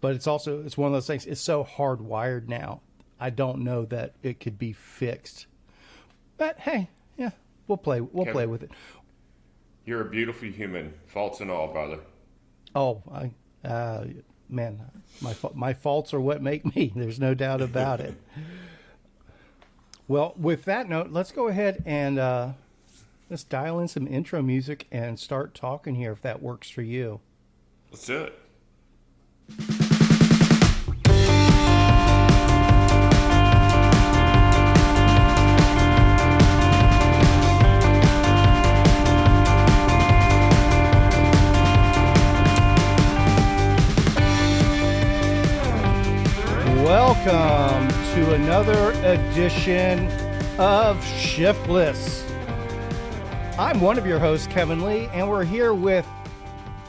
but it's one of those things. It's so hardwired now. I don't know that it could be fixed. But hey, yeah, we'll play Kevin, with it. you're a beautiful human, faults and all, brother. Oh, man, my faults are what make me. There's no doubt about it. Well, with that note, let's go ahead and let's dial in some intro music and start talking here, if that works for you. Let's do it. Welcome to another edition of Shiftless. I'm one of your hosts, Kevin Lee, and we're here with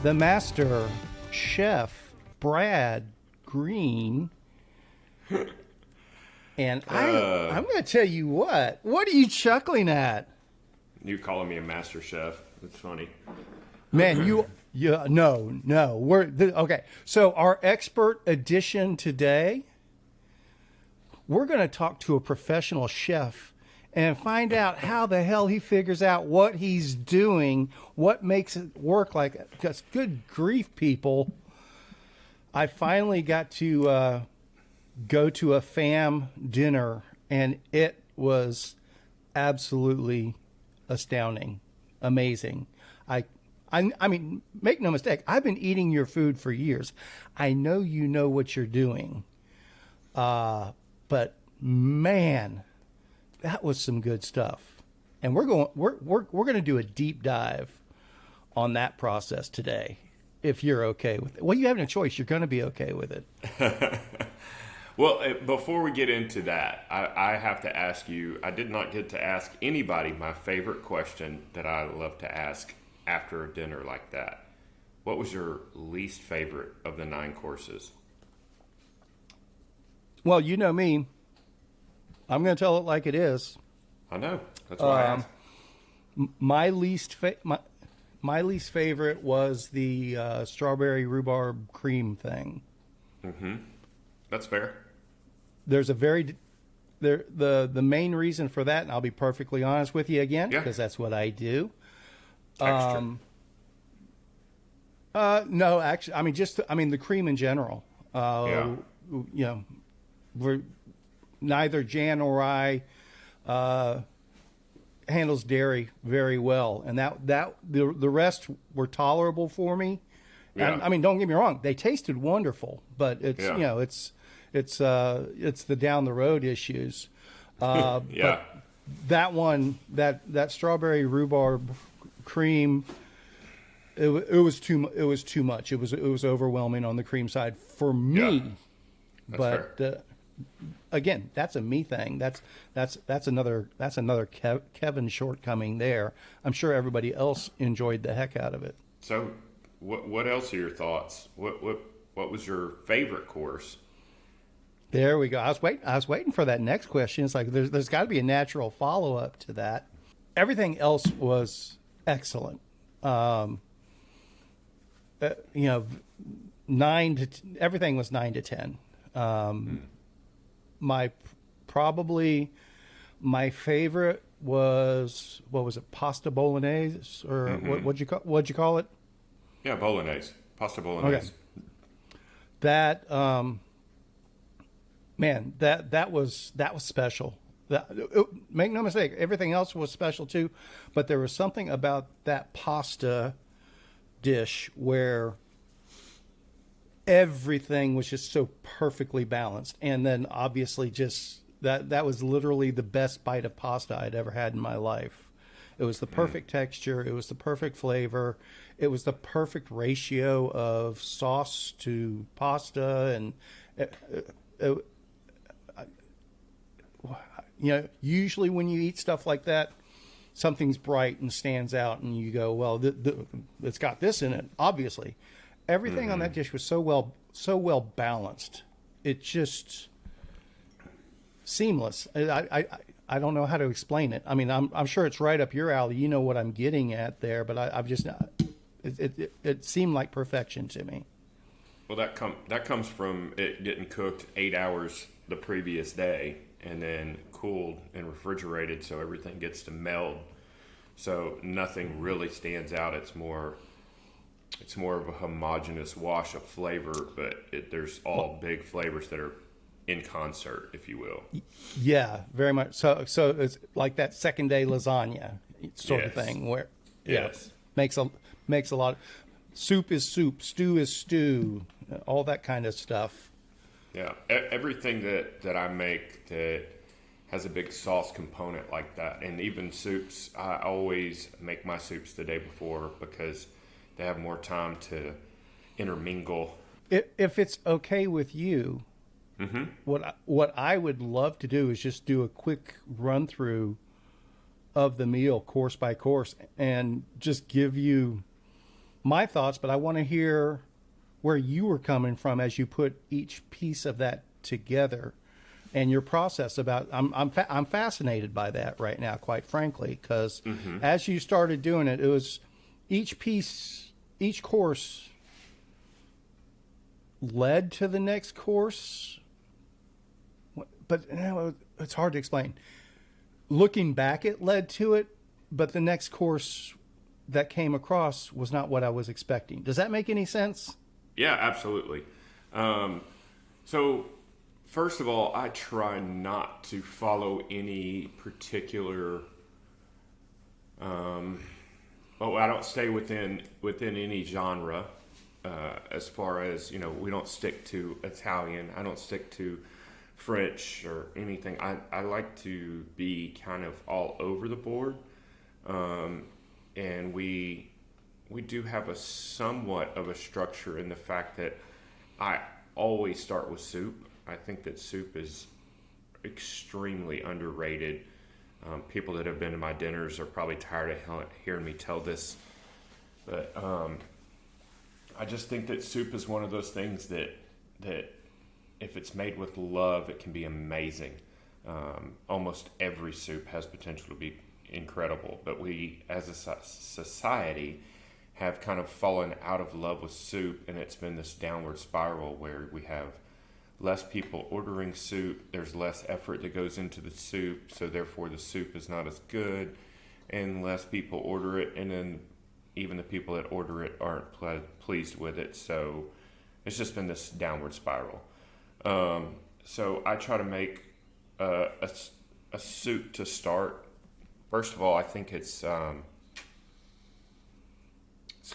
the master chef, Brad Green. And I'm going to tell you what are you chuckling at? You calling me a master chef. It's funny. Man, no. Okay. So our expert edition today, we're going to talk to a professional chef and find out how the hell he figures out what he's doing, what makes it work like it. Because good grief, people. I finally got to go to a F.A.M dinner, and it was absolutely astounding, amazing. I mean, make no mistake, I've been eating your food for years. I know you know what you're doing. But man, that was some good stuff. And we're going to do a deep dive on that process today, if you're okay with it. Well, you have no choice. You're going to be okay with it. Well, before we get into that, I have to ask you, I did not get to ask anybody my favorite question that I love to ask after a dinner like that. What was your least favorite of the 9 courses? Well, you know me. I'm going to tell it like it is. I know. That's why I asked. My least favorite was the strawberry rhubarb cream thing. Mm-hmm. That's fair. There's the main reason for that, and I'll be perfectly honest with you again, because that's what I do. Texture. No, actually, I mean the cream in general. You know, neither Jan or I handles dairy very well, and the rest were tolerable for me. Yeah. And, I mean, don't get me wrong; they tasted wonderful, but it's you know it's the down the road issues. Yeah. But that one, that strawberry rhubarb cream, it was too much. It was overwhelming on the cream side for me. Yeah. But again, that's a me thing. That's another Kevin shortcoming there. I'm sure everybody else enjoyed the heck out of it. So, what else are your thoughts? What was your favorite course? There we go. I was waiting for that next question. It's like there's got to be a natural follow up to that. Everything else was excellent. You know, everything was 9 to 10. Probably my favorite was, what was it, pasta bolognese, or what'd you call it? Yeah, bolognese, pasta bolognese. Okay. That man, that was special. Make no mistake, everything else was special too, but there was something about that pasta dish where everything was just so perfectly balanced. And then obviously just that was literally the best bite of pasta I'd ever had in my life. It was the perfect texture. It was the perfect flavor. It was the perfect ratio of sauce to pasta. And, you know, usually when you eat stuff like that, something's bright and stands out and you go, well, it's got this in it, obviously. Everything on that dish was so well balanced. It just seamless. I don't know how to explain it. I mean, I'm sure it's right up your alley. You know what I'm getting at there, but I've just it seemed like perfection to me. Well, that comes from it getting cooked 8 hours the previous day, and then cooled and refrigerated, so everything gets to meld. So nothing really stands out. It's more of a homogeneous wash of flavor, but there's all big flavors that are in concert, if you will. Yeah, very much. So it's like that second day lasagna sort of Yes. thing where Yes. makes a lot. Soup is soup, stew is stew, all that kind of stuff. Yeah. Everything that I make that has a big sauce component like that, and even soups, I always make my soups the day before because they have more time to intermingle. If it's okay with you, what I would love to do is just do a quick run through of the meal course by course and just give you my thoughts, but I want to hear where you were coming from as you put each piece of that together and your process about I'm fascinated by that right now, quite frankly, because as you started doing it, it was each course led to the next course, but it's hard to explain. Looking back, it led to it, but the next course that came across was not what I was expecting. Does that make any sense? Yeah, absolutely. So, first of all, I try not to follow any particular. I don't stay within any genre. As far as we don't stick to Italian. I don't stick to French or anything. I like to be kind of all over the board, and we do have a somewhat of a structure in the fact that I always start with soup. I think that soup is extremely underrated. People that have been to my dinners are probably tired of hearing me tell this, but I just think that soup is one of those things that if it's made with love, it can be amazing. Almost every soup has potential to be incredible, but we as a society have kind of fallen out of love with soup, and it's been this downward spiral where we have less people ordering soup, there's less effort that goes into the soup, so therefore the soup is not as good, and less people order it, and then even the people that order it aren't pleased with it, so it's just been this downward spiral. So I try to make a soup to start. First of all, I think it's going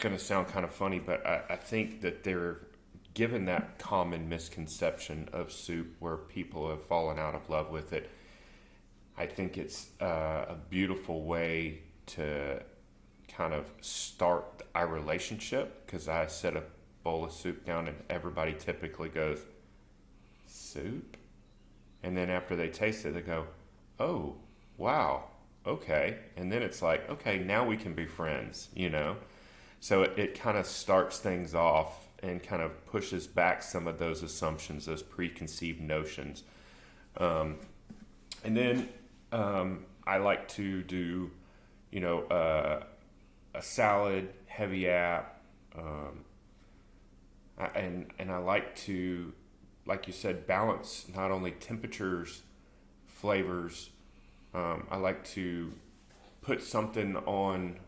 to sound kind of funny, but I think that they're given that common misconception of soup where people have fallen out of love with it. I think it's a beautiful way to kind of start our relationship, because I set a bowl of soup down and everybody typically goes, soup? And then after they taste it, they go, oh, wow, okay. And then it's like, okay, now we can be friends, So it kind of starts things off and kind of pushes back some of those assumptions, those preconceived notions. And then I like to do, a salad, heavy app, and I like to, like you said, balance not only temperatures, flavors. I like to put something on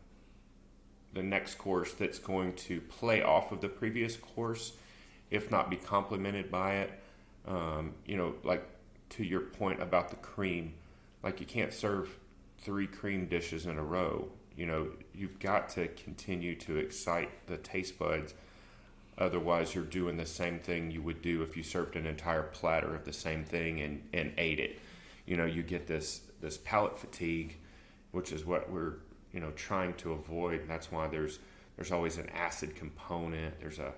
the next course that's going to play off of the previous course, if not be complemented by it. Like to your point about the cream, like you can't serve 3 cream dishes in a row. You've got to continue to excite the taste buds. Otherwise, you're doing the same thing you would do if you served an entire platter of the same thing and ate it. You get this palate fatigue, which is what we're trying to avoid. And that's why there's always an acid component. There's a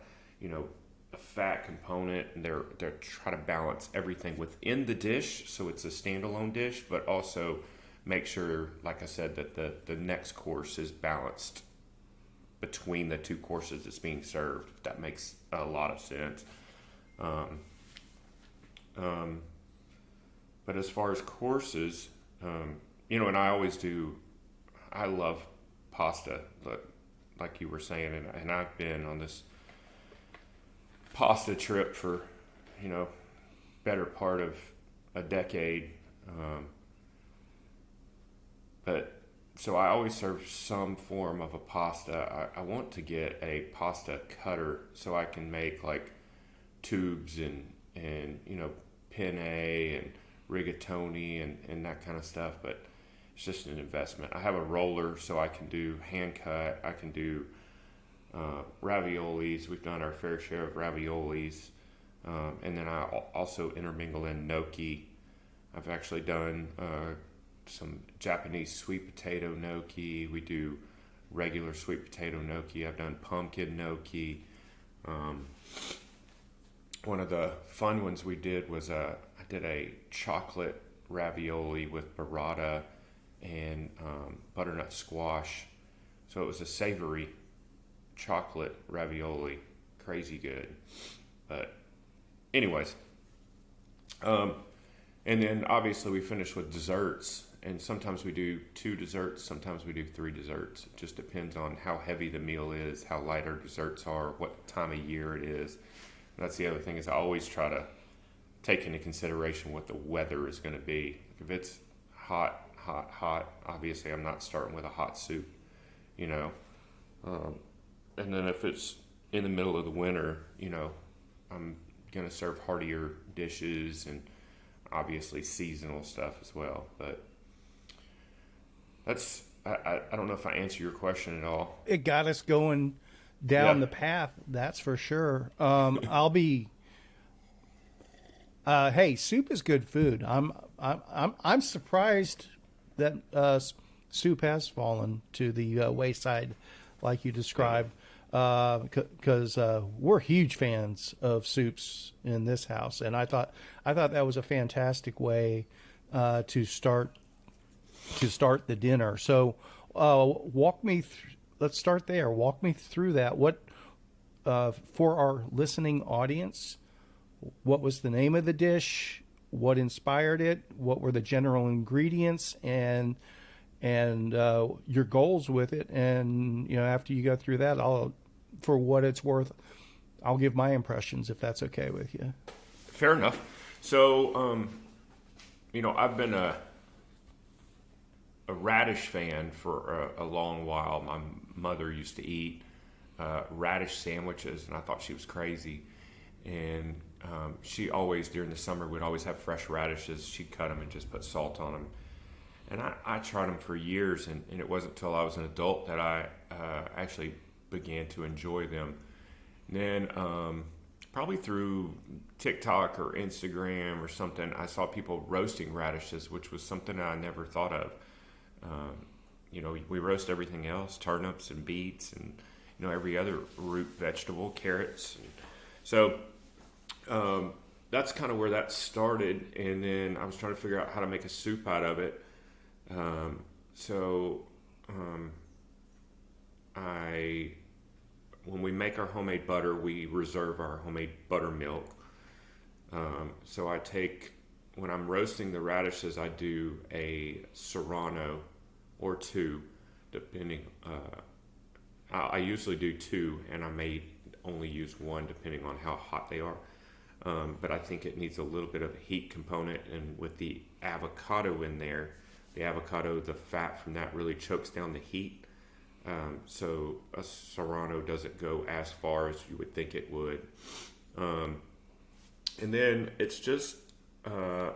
fat component, and they're trying to balance everything within the dish so it's a standalone dish, but also make sure, like I said, that the next course is balanced between the 2 courses that's being served. If that makes a lot of sense. But as far as courses, and I love pasta, like you were saying, and I've been on this pasta trip for, better part of a decade. But so I always serve some form of a pasta. I want to get a pasta cutter so I can make like tubes and penne and rigatoni and that kind of stuff. But it's just an investment. I have a roller so I can do hand cut. I can do raviolis. We've done our fair share of raviolis. And then I also intermingle in gnocchi. I've actually done some Japanese sweet potato gnocchi. We do regular sweet potato gnocchi. I've done pumpkin gnocchi. One of the fun ones we did was I did a chocolate ravioli with burrata and butternut squash. So it was a savory chocolate ravioli. Crazy good. But anyways, and then obviously we finish with desserts, and sometimes we do 2 desserts, sometimes we do 3 desserts. It just depends on how heavy the meal is, how light our desserts are, what time of year it is. And that's the other thing, is I always try to take into consideration what the weather is going to be. If it's hot, obviously I'm not starting with a hot soup, and then if it's in the middle of the winter, I'm going to serve heartier dishes and obviously seasonal stuff as well. But that's, I don't know if I answer your question at all. It got us going down the path, that's for sure. Hey, soup is good food. I'm surprised that soup has fallen to the wayside, like you described, because we're huge fans of soups in this house, and I thought that was a fantastic way to start the dinner. So, let's start there. Walk me through that. What for our listening audience? What was the name of the dish? What inspired it? What were the general ingredients and your goals with it? And after you go through that, for what it's worth, I'll give my impressions if that's okay with you. Fair enough. So, I've been a radish fan for a long while. My mother used to eat radish sandwiches, and I thought she was crazy. And she always, during the summer, would always have fresh radishes. She'd cut them and just put salt on them. And I tried them for years, and it wasn't until I was an adult that I actually began to enjoy them. And then probably through TikTok or Instagram or something, I saw people roasting radishes, which was something I never thought of. We roast everything else, turnips and beets and, every other root vegetable, carrots. And so that's kind of where that started. And then I was trying to figure out how to make a soup out of it. When we make our homemade butter, we reserve our homemade buttermilk. So when I'm roasting the radishes, I do a serrano or 2, depending. I usually do 2, and I may only use 1 depending on how hot they are. But I think it needs a little bit of a heat component, and with the avocado in there, the fat from that really chokes down the heat. So a serrano doesn't go as far as you would think it would. And then it's just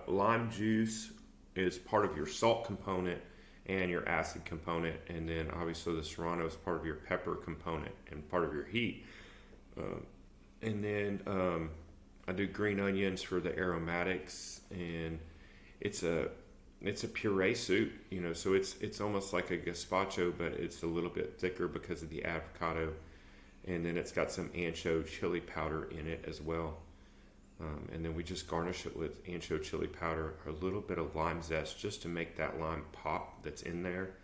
lime juice is part of your salt component and your acid component. And then obviously the serrano is part of your pepper component and part of your heat. And then I do green onions for the aromatics, and it's a puree soup, so it's almost like a gazpacho, but it's a little bit thicker because of the avocado. And then it's got some ancho chili powder in it as well. And then we just garnish it with ancho chili powder, a little bit of lime zest just to make that lime pop that's in there.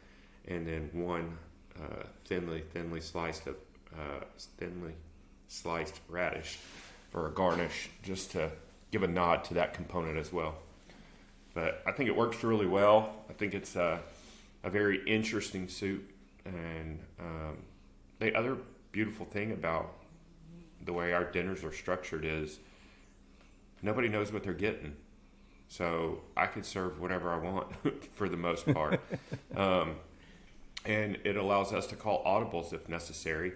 And then 1 thinly sliced radish for a garnish, just to give a nod to that component as well. But I think it works really well. I think it's a very interesting soup. And the other beautiful thing about the way our dinners are structured is nobody knows what they're getting. So I can serve whatever I want for the most part. And it allows us to call audibles if necessary,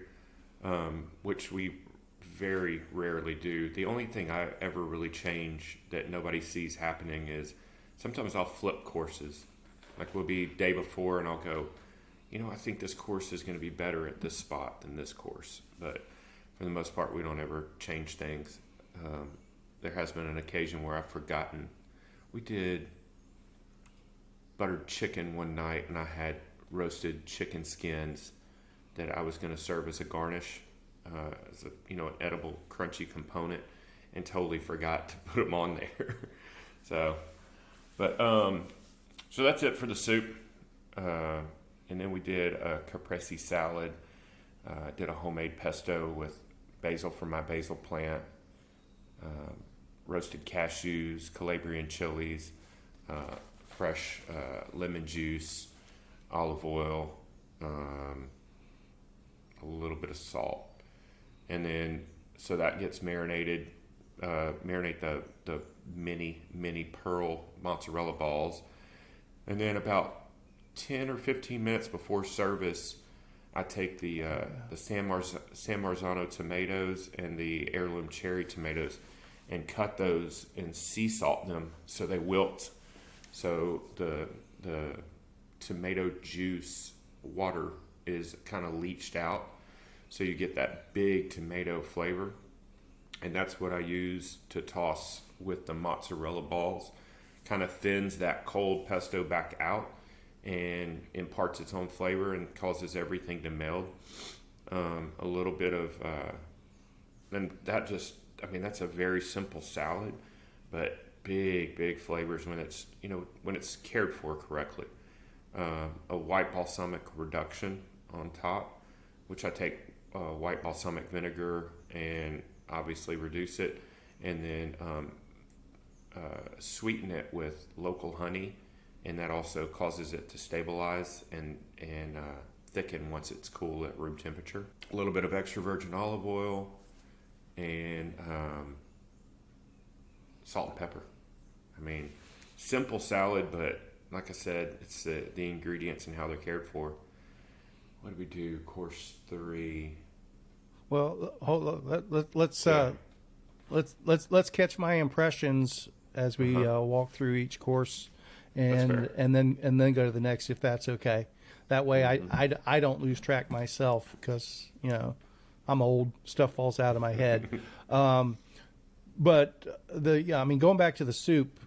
which we very rarely do. The only thing I ever really change that nobody sees happening is sometimes I'll flip courses. Like we'll be day before and I'll go, I think this course is going to be better at this spot than this course. But for the most part, we don't ever change things. There has been an occasion where I've forgotten. We did buttered chicken one night, and I had roasted chicken skins that I was going to serve as a garnish, as an edible, crunchy component, and totally forgot to put them on there. So that's it for the soup. And then we did a caprese salad. Did a homemade pesto with basil from my basil plant. Roasted cashews, Calabrian chilies, fresh lemon juice, olive oil, a little bit of salt. And then, so that gets marinated. Marinate the mini pearl mozzarella balls. And then about 10 or 15 minutes before service, I take the San Marzano tomatoes and the heirloom cherry tomatoes and cut those and sea salt them so they wilt. So the tomato juice water is kind of leached out. So you get that big tomato flavor. And that's what I use to toss with the mozzarella balls. Kind of thins that cold pesto back out and imparts its own flavor and causes everything to meld. A little bit of, and that just, that's a very simple salad, but big flavors when it's cared for correctly. A white balsamic reduction on top, which I take white balsamic vinegar and obviously reduce it, and then sweeten it with local honey, and that also causes it to stabilize and thicken once it's cool at room temperature. A little bit of extra virgin olive oil and salt and pepper. Simple salad, but like I said, it's the ingredients and how they're cared for. What did we do? Course 3. Well, hold on. Let's catch my impressions as we walk through each course, and then go to the next, if that's okay. That way, I don't lose track myself, because I'm old. Stuff falls out of my head. But going back to the soup,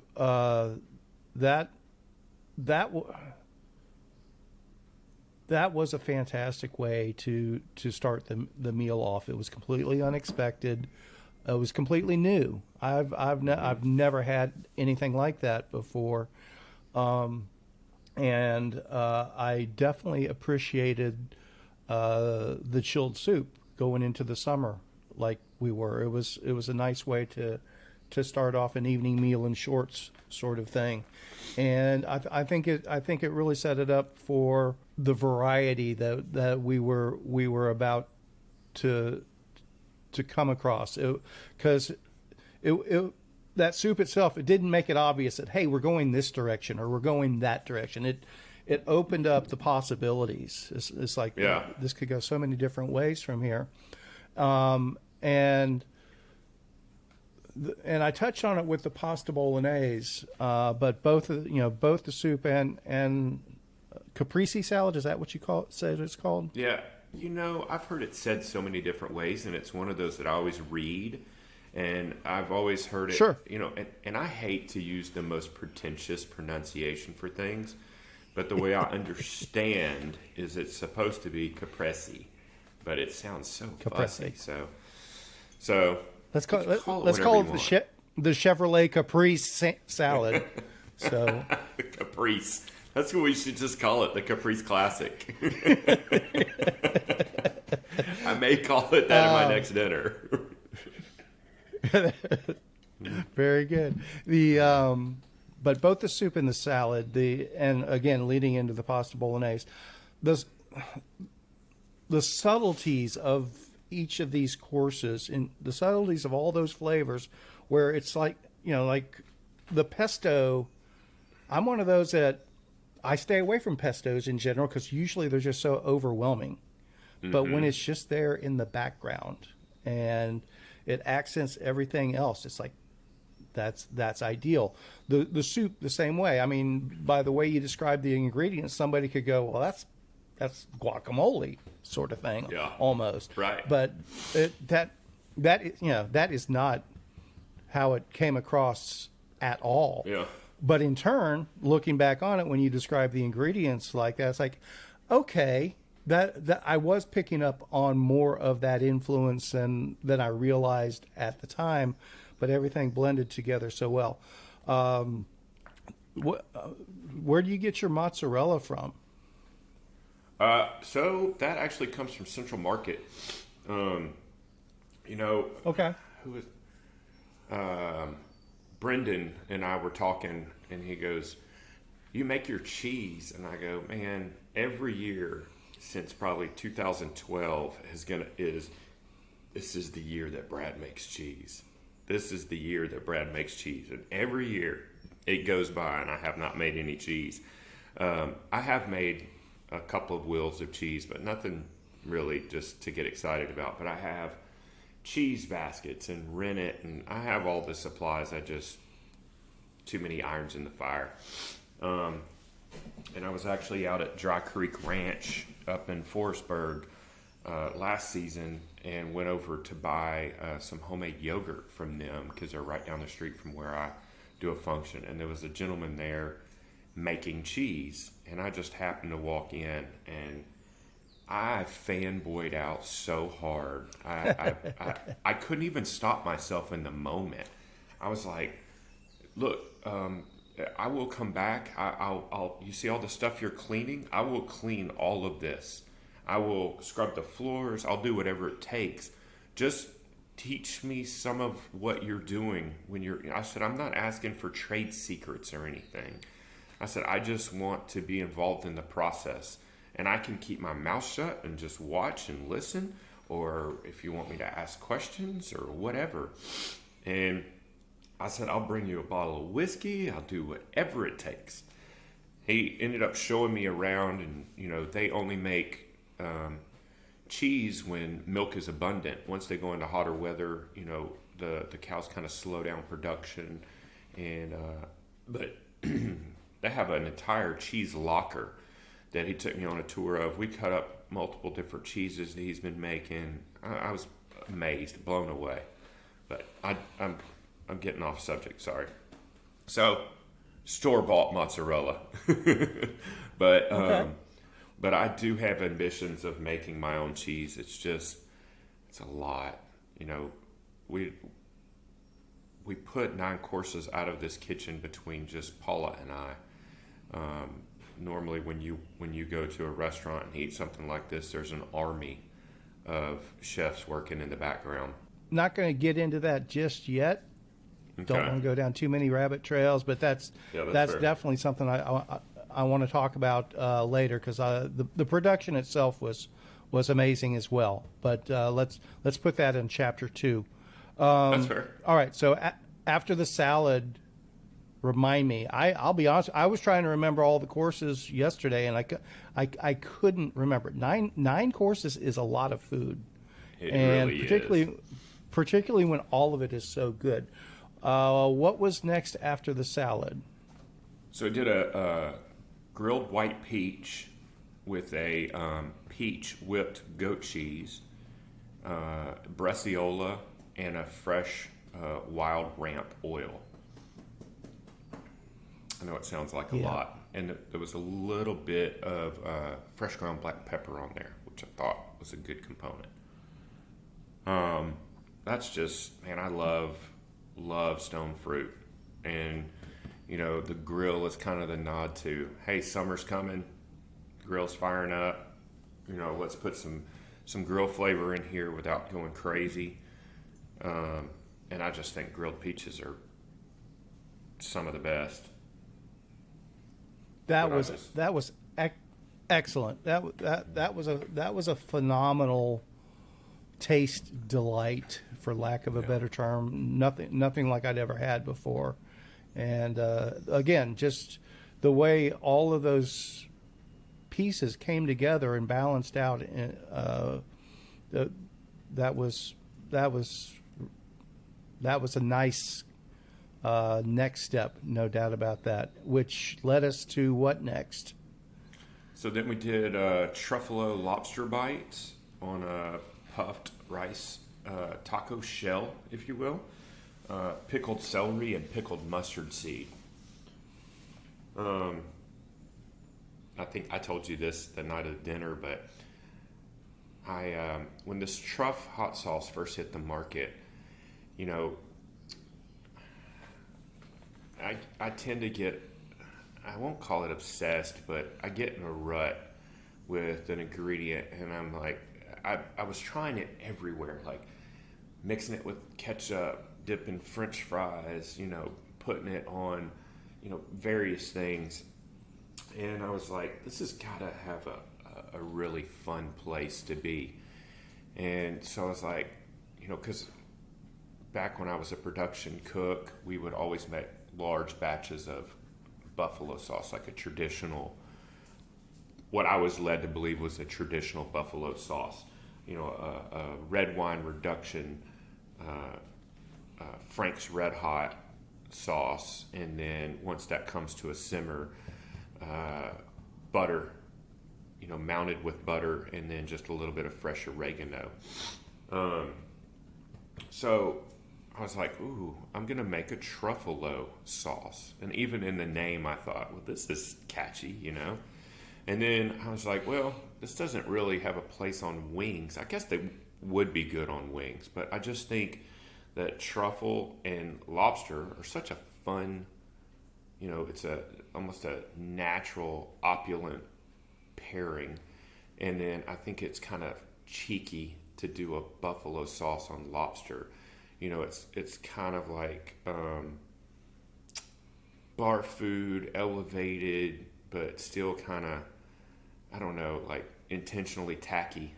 that was a fantastic way to start the meal off. It was completely unexpected. It was completely new. I've never had anything like that before, and I definitely appreciated the chilled soup going into the summer like we were. It was a nice way to start off an evening meal in shorts sort of thing, and I think it really set it up for the variety that we were about to come across, because that soup itself, it didn't make it obvious that, hey, we're going this direction or we're going that direction. It opened up the possibilities. It's like, this could go so many different ways from here, and I touched on it with the pasta bolognese, but both the soup and caprese salad, is that what you say it's called? Yeah. I've heard it said so many different ways, and it's one of those that I always read, and I've always heard it. Sure. And I hate to use the most pretentious pronunciation for things, but the way I understand is it's supposed to be caprese, but it sounds so fussy. So let's call it the Chevrolet Caprice salad. So the Caprice. That's what we should just call it, the Caprice Classic. I may call it that in my next dinner. Very good. But both the soup and the salad, and again leading into the pasta bolognese, the subtleties of each of these courses and the subtleties of all those flavors, where it's like, like the pesto. I'm one of those that I stay away from pestos in general because usually they're just so overwhelming. But when it's just there in the background and it accents everything else, it's like that's ideal. The soup the same way. I mean, by the way you describe the ingredients, somebody could go, well, that's guacamole sort of thing, almost. Right. But that is not how it came across at all. Yeah. But in turn, looking back on it, when you describe the ingredients like that, it's like, okay, that I was picking up on more of that influence than I realized at the time, but everything blended together so well. Where do you get your mozzarella from? So that actually comes from Central Market. Okay. Who is Brendan and I were talking, and he goes, "You make your cheese," and I go, "Man, every year since probably 2012 this is the year that Brad makes cheese. This is the year that Brad makes cheese, and every year it goes by, and I have not made any cheese. I have made a couple of wheels of cheese, but nothing really just to get excited about. But I have cheese baskets and rennet, and I have all the supplies. Too many irons in the fire. And I was actually out at Dry Creek Ranch up in Forestburg last season and went over to buy some homemade yogurt from them because they're right down the street from where I do a function. And there was a gentleman there making cheese, and I just happened to walk in, and I fanboyed out so hard. I couldn't even stop myself in the moment. I was like, "Look, I will come back. I'll. You see all the stuff you're cleaning? I will clean all of this. I will scrub the floors. I'll do whatever it takes. Just teach me some of what you're doing when you're." I said, "I'm not asking for trade secrets or anything." I said, "I just want to be involved in the process, and I can keep my mouth shut and just watch and listen, or if you want me to ask questions or whatever." And I said, "I'll bring you a bottle of whiskey. I'll do whatever it takes." He ended up showing me around, and they only make cheese when milk is abundant. Once they go into hotter weather, the cows kind of slow down production, and but they have an entire cheese locker that he took me on a tour of. We cut up multiple different cheeses that he's been making. I was amazed, blown away. But I'm getting off subject, sorry. So, store-bought mozzarella. But Okay. but I do have ambitions of making my own cheese. It's a lot. We put 9 courses out of this kitchen between just Paula and I. Normally when you go to a restaurant and eat something like this, there's an army of chefs working in the background. Not going to get into that just yet. Okay. Don't want to go down too many rabbit trails, but that's fair. definitely something I want to talk about later, because the production itself was amazing as well. But let's put that in chapter 2. That's fair. All right. So after the salad, remind me. I'll be honest. I was trying to remember all the courses yesterday, and I couldn't remember. Nine courses is a lot of food, It really is. Particularly when all of it is so good. What was next after the salad? So I did a grilled white peach with a peach whipped goat cheese, bresaola, and a fresh wild ramp oil. I know it sounds like a lot. And there was a little bit of fresh ground black pepper on there, which I thought was a good component. That's just, man, I love stone fruit. And, the grill is kind of the nod to, hey, summer's coming, grill's firing up, let's put some grill flavor in here without going crazy. And I just think grilled peaches are some of the best. That was excellent. That was a phenomenal taste delight, for lack of a better term. Nothing like I'd ever had before. And again, just the way all of those pieces came together and balanced out, that was a nice next step, no doubt about that. Which led us to what next? So then we did truffalo lobster bites on a puffed rice taco shell, if you will, pickled celery and pickled mustard seed. I think I told you this the night of dinner, but when this truff hot sauce first hit the market, you know, I tend to get, I won't call it obsessed, but I get in a rut with an ingredient, and I'm like, I was trying it everywhere, like mixing it with ketchup, dipping French fries, you know, putting it on, you know, various things. And I was like, this has got to have a really fun place to be. And so I was like, you know, because back when I was a production cook, we would always make large batches of buffalo sauce, like a traditional, what I was led to believe was a traditional buffalo sauce. You know, a red wine reduction, Frank's Red Hot sauce, and then once that comes to a simmer, butter, you know, mounted with butter, and then just a little bit of fresh oregano. So I was like, ooh, I'm going to make a truffalo sauce. And even in the name, I thought, well, this is catchy, you know? And then I was like, well, this doesn't really have a place on wings. I guess they would be good on wings, but I just think that truffle and lobster are such a fun, you know, it's almost a natural, opulent pairing. And then I think it's kind of cheeky to do a buffalo sauce on lobster. You know, it's kind of like bar food, elevated, but still kind of, I don't know, like intentionally tacky.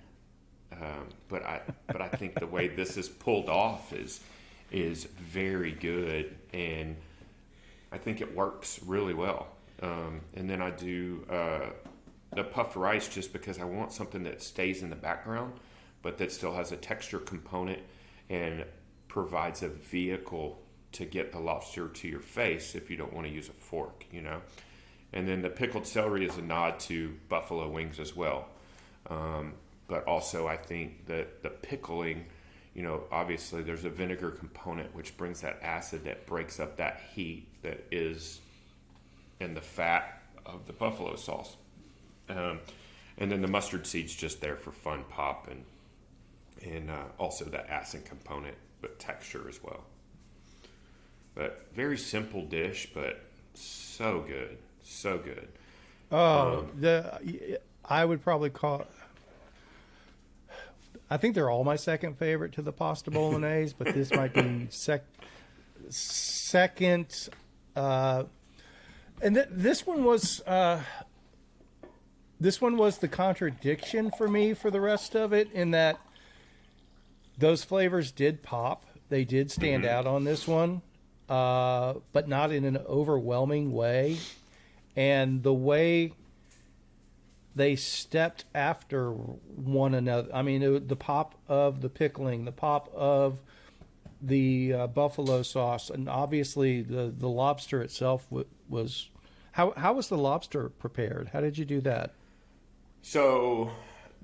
But I think the way this is pulled off is very good, and I think it works really well. And then I do the puffed rice just because I want something that stays in the background, but that still has a texture component and provides a vehicle to get the lobster to your face if you don't want to use a fork, you know. And then the pickled celery is a nod to buffalo wings as well. But also I think that the pickling, you know, obviously there's a vinegar component which brings that acid that breaks up that heat that is in the fat of the buffalo sauce. And then the mustard seed's just there for fun pop and also that acid component, but texture as well. But very simple dish, but so good. So good. I would probably call. I think they're all my second favorite to the pasta bolognese, but this might be second. And this one was the contradiction for me for the rest of it, in that those flavors did pop. They did stand out on this one, but not in an overwhelming way. And the way they stepped after one another, I mean, the pop of the pickling, the pop of the buffalo sauce, and obviously the lobster itself was... How was the lobster prepared? How did you do that? So,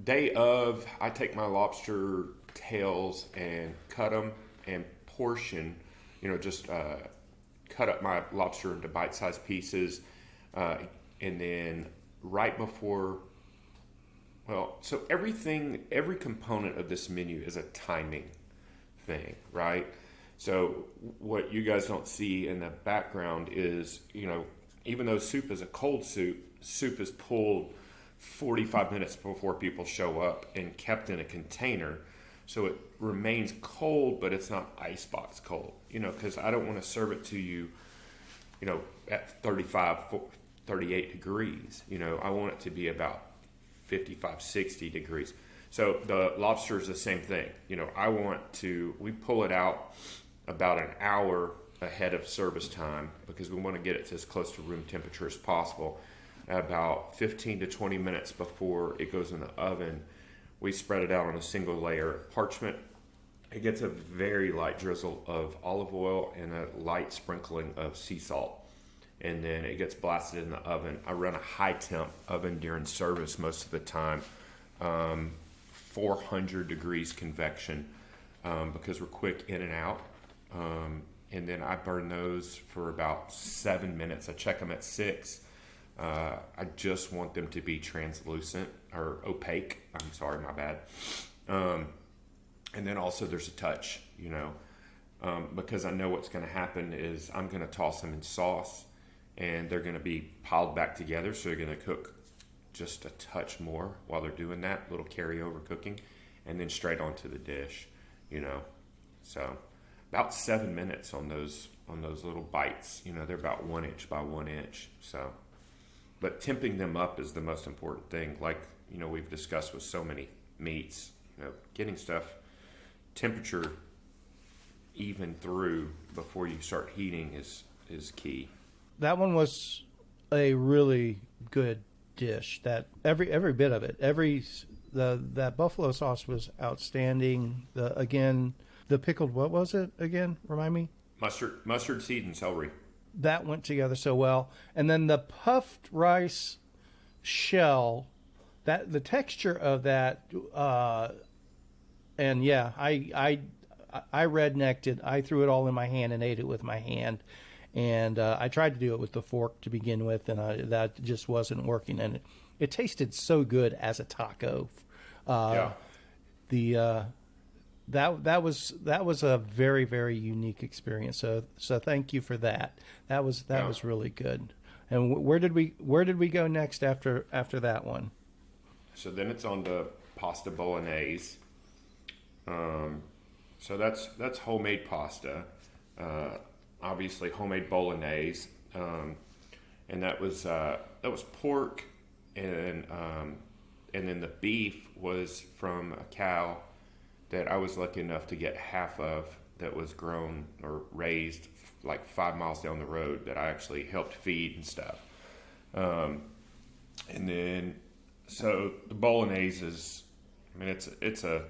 day of, I take my lobster tails and cut them and portion, you know, just cut up my lobster into bite-sized pieces. And then right before, well, so every component of this menu is a timing thing, right? So what you guys don't see in the background is, you know, even though soup is a cold soup is pulled 45 minutes before people show up and kept in a container. So it remains cold, but it's not icebox cold, you know, because I don't want to serve it to you, you know, at 35, 38 degrees. You know, I want it to be about 55, 60 degrees. So the lobster is the same thing. We pull it out about an hour ahead of service time because we want to get it to as close to room temperature as possible. About 15 to 20 minutes before it goes in the oven, we spread it out on a single layer of parchment. It gets a very light drizzle of olive oil and a light sprinkling of sea salt. And then it gets blasted in the oven. I run a high temp oven during service most of the time, 400 degrees convection, because we're quick in and out. And then I burn those for about 7 minutes. I check them at 6. I just want them to be translucent or opaque. I'm sorry, my bad. And then also there's a touch, because I know what's going to happen is I'm going to toss them in sauce and they're going to be piled back together. So they're going to cook just a touch more while they're doing that, little carryover cooking, and then straight onto the dish, So about 7 minutes on those little bites, they're about 1 inch by 1 inch. So, but temping them up is the most important thing. Like, we've discussed with so many meats, getting stuff temperature even through before you start heating is key. That one was a really good dish. That every bit of it, that buffalo sauce was outstanding. The pickled, what was it again? Remind me. Mustard seed and celery. That went together so well. And then the puffed rice shell, that the texture of that, and yeah, I rednecked it. I threw it all in my hand and ate it with my hand. And I tried to do it with the fork to begin with, and that just wasn't working. And it tasted so good as a taco. That was a very, very unique experience. So thank you for that. That was really good. And where did we go next after that one? So then it's on to pasta bolognese. So that's homemade pasta. Obviously homemade bolognese, and that was pork, and then the beef was from a cow that I was lucky enough to get half of, that was grown or raised like 5 miles down the road, that I actually helped feed and stuff. And then so the bolognese is, it's a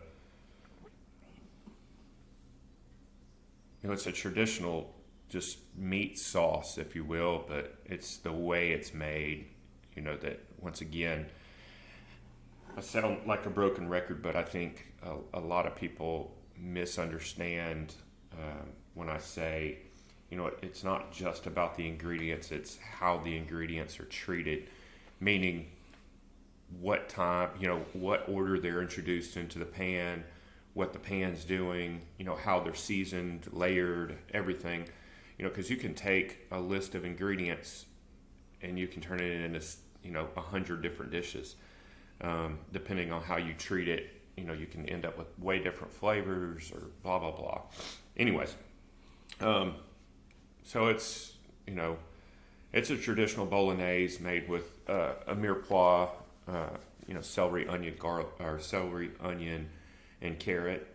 it's a traditional just meat sauce, if you will, but it's the way it's made, that once again, I sound like a broken record, but I think a lot of people misunderstand when I say, it's not just about the ingredients, it's how the ingredients are treated, meaning what time, what order they're introduced into the pan, what the pan's doing, how they're seasoned, layered, everything. Because you can take a list of ingredients and you can turn it into 100 different dishes, depending on how you treat it. You can end up with way different flavors or blah blah blah. Anyways, so it's it's a traditional bolognese made with a mirepoix, celery, onion, garlic, or celery, onion, and carrot,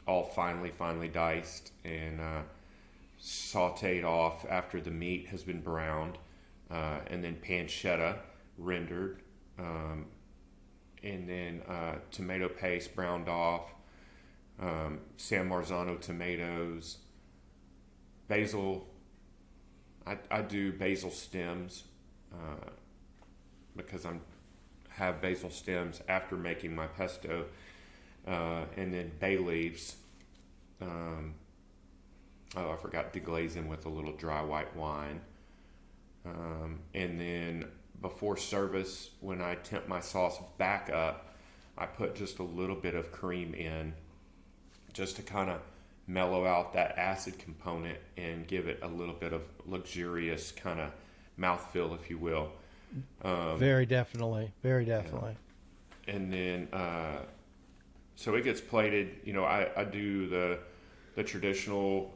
all finely diced and sauteed off after the meat has been browned, and then pancetta rendered, and then tomato paste browned off, San Marzano tomatoes, basil. I do basil stems because I have basil stems after making my pesto, and then bay leaves. I forgot to glaze them with a little dry white wine. And then before service, when I temp my sauce back up, I put just a little bit of cream in, just to kind of mellow out that acid component and give it a little bit of luxurious kind of mouthfeel, if you will. Very definitely. And then, so it gets plated. I do the traditional,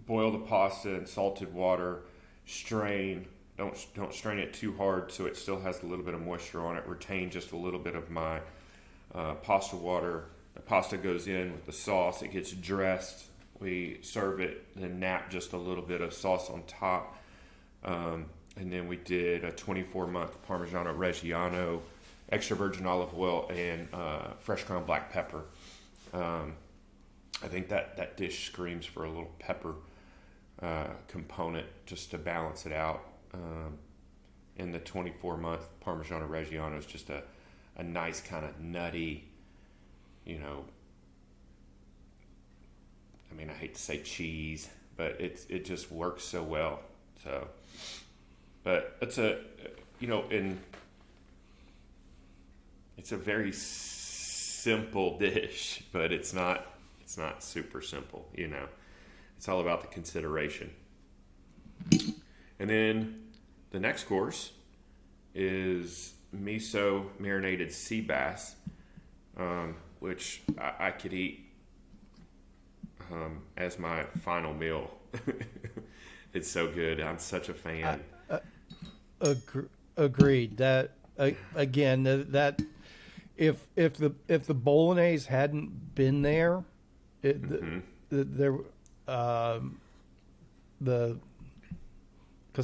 boil the pasta in salted water, strain. Don't strain it too hard so it still has a little bit of moisture on it. Retain just a little bit of my pasta water. The pasta goes in with the sauce. It gets dressed. We serve it, then nap just a little bit of sauce on top. And then we did a 24-month Parmigiano Reggiano, extra virgin olive oil, and fresh ground black pepper. I think that dish screams for a little pepper component just to balance it out. And the 24-month Parmigiano Reggiano is just a nice kind of nutty, you know, I mean, I hate to say cheese, but it just works so well. So, but it's it's a very simple dish, but it's not super simple, you know. It's all about the consideration. And then the next course is miso marinated sea bass, which I could eat as my final meal. It's so good. I'm such a fan. Agreed. That again, that if the bolognese hadn't been there, because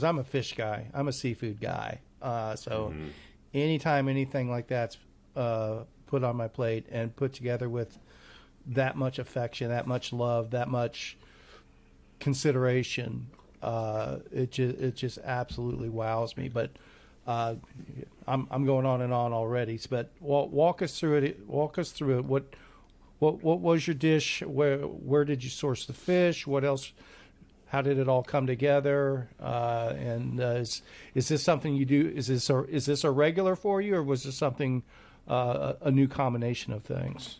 I'm a fish guy, I'm a seafood guy. So anytime anything like that's put on my plate and put together with that much affection, that much love, that much consideration, it just absolutely wows me. But I'm going on and on already. But walk us through it. Walk us through it. What was your dish? Where did you source the fish? What else? How did it all come together? And is this something you do? Is this a regular for you, or was this something a new combination of things?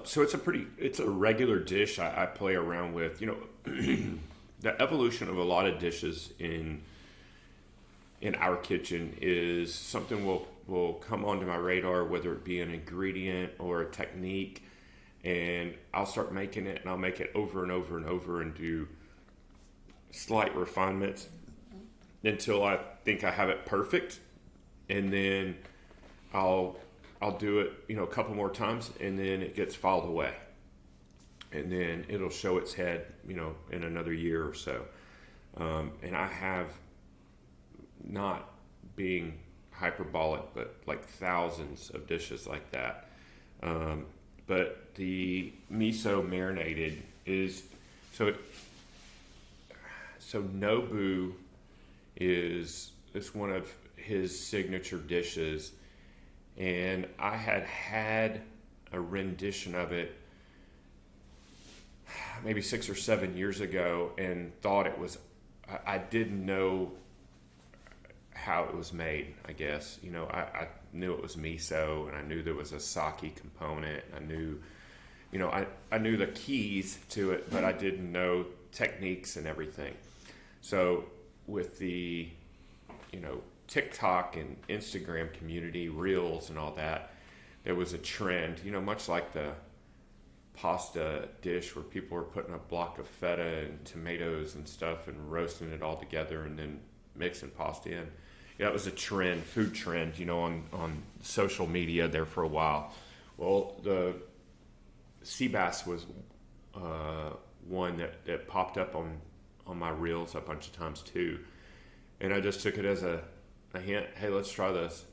So it's a regular dish I play around with. You know, the evolution of a lot of dishes in our kitchen is something will come onto my radar, whether it be an ingredient or a technique, and I'll start making it, and I'll make it over and over and over and do slight refinements until I think I have it perfect, and then I'll do it, you know, a couple more times, and then it gets filed away, and then it'll show its head, you know, in another year or so. And I have, not being hyperbolic, but like thousands of dishes like that. But the miso marinated is so Nobu is one of his signature dishes, and I had a rendition of it maybe 6 or 7 years ago and thought it was, I didn't know how it was made, I guess. You know, I knew it was miso, and I knew there was a sake component. I knew, you know, I knew the keys to it, but I didn't know techniques and everything. So with the, you know, TikTok and Instagram community, Reels and all that, there was a trend, you know, much like the pasta dish where people were putting a block of feta and tomatoes and stuff and roasting it all together and then mixing pasta in. Yeah, it was a trend, food trend, you know, on social media there for a while. Well, the sea bass was one that popped up on my reels a bunch of times too. And I just took it as a hint, hey, let's try this.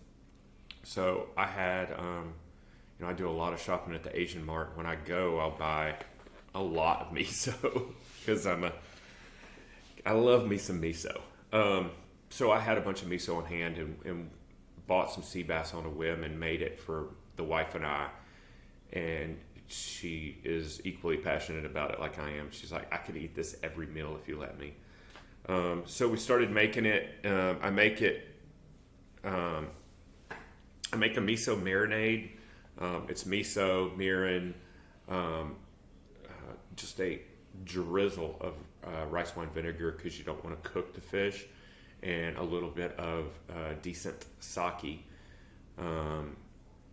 So I had, you know, I do a lot of shopping at the Asian Mart. When I go, I'll buy a lot of miso because I love me some miso. So I had a bunch of miso on hand and bought some sea bass on a whim and made it for the wife and I. And she is equally passionate about it like I am. She's like, I could eat this every meal if you let me. So we started making it. I make a miso marinade. It's miso, mirin, just a drizzle of rice wine vinegar because you don't want to cook the fish, and a little bit of decent sake. And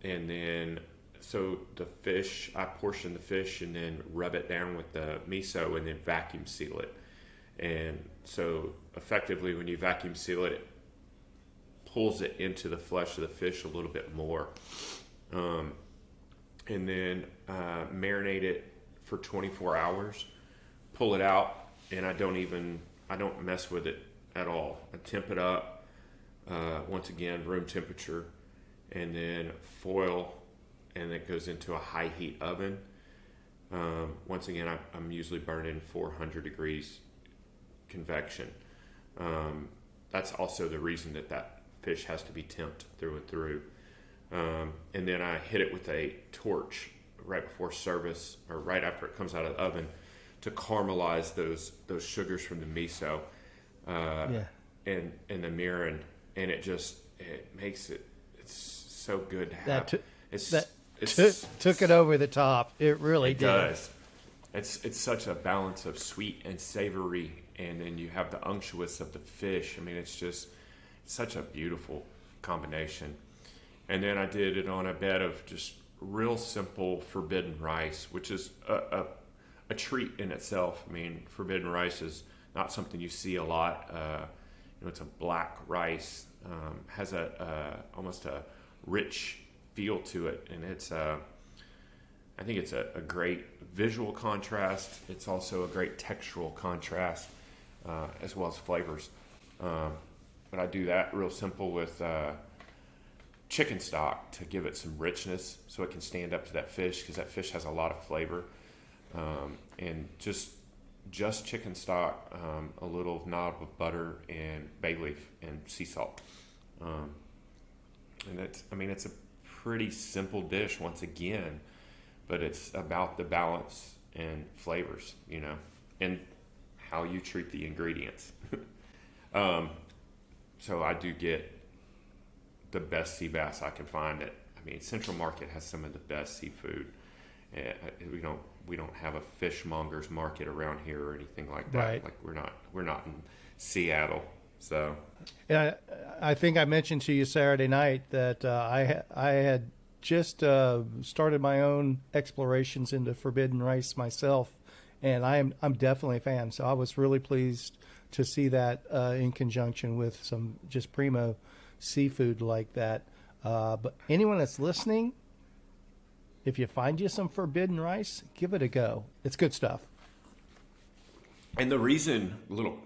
then, so the fish, I portion the fish and then rub it down with the miso and then vacuum seal it. And so effectively when you vacuum seal it, it pulls it into the flesh of the fish a little bit more. and then marinate it for 24 hours. Pull it out, and I don't mess with it at all. I temp it up, once again, room temperature, and then foil, and it goes into a high heat oven. Once again, I'm usually burning 400 degrees convection. That's also the reason that fish has to be temped through and through. And then I hit it with a torch right before service, or right after it comes out of the oven, to caramelize those sugars from the miso, and the mirin, and it makes it's so good to have. Took it over the top. It really did. Does. It's such a balance of sweet and savory, and then you have the unctuous of the fish. I mean, it's just such a beautiful combination. And then I did it on a bed of just real simple forbidden rice, which is a treat in itself. I mean, forbidden rice is not something you see a lot. It's a black rice, has almost a rich feel to it, and I think it's a great visual contrast. It's also a great textural contrast, as well as flavors. But I do that real simple with chicken stock to give it some richness, so it can stand up to that fish, because that fish has a lot of flavor. And just chicken stock, a little knob of butter, and bay leaf and sea salt. And it's a pretty simple dish once again, but it's about the balance and flavors, and how you treat the ingredients. So I do get the best sea bass I can find. Central Market has some of the best seafood. We don't have a fishmonger's market around here or anything like that. Right. Like we're not in Seattle. So, and I think I mentioned to you Saturday night that I had just started my own explorations into forbidden rice myself, and I'm definitely a fan. So I was really pleased to see that in conjunction with some just primo seafood like that. But anyone that's listening, if you find you some forbidden rice, give it a go. It's good stuff. And the reason, little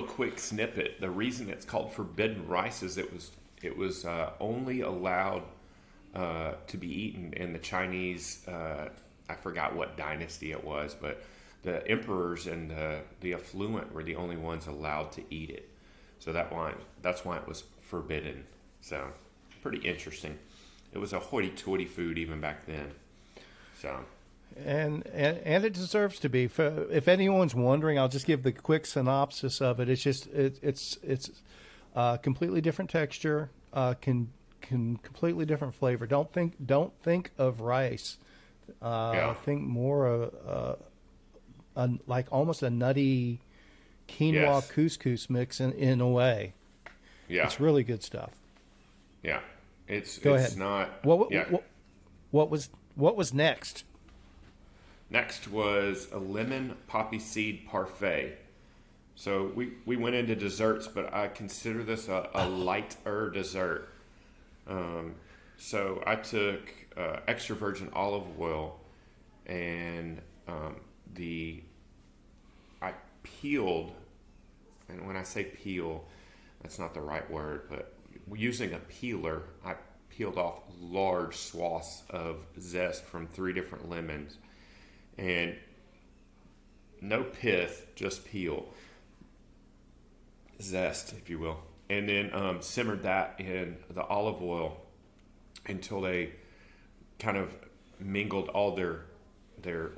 quick snippet, the reason it's called forbidden rice is it was only allowed to be eaten in the Chinese. I forgot what dynasty it was, but the emperors and the affluent were the only ones allowed to eat it. So that's why it was forbidden. So pretty interesting. It was a hoity-toity food even back then. So. And it deserves to be. If anyone's wondering, I'll just give the quick synopsis of it. It's just it's completely different texture, completely different flavor. Don't think of rice. Think more of like almost a nutty quinoa couscous mix in a way. Yeah, it's really good stuff. Yeah, Go ahead. Not. What was next? Next was a lemon poppy seed parfait. So we went into desserts, but I consider this a lighter dessert. So I took extra virgin olive oil, and I peeled, and when I say peel, that's not the right word, but using a peeler, I peeled off large swaths of zest from 3 different lemons. And no pith, just peel, zest, if you will, and then simmered that in the olive oil until they kind of mingled all their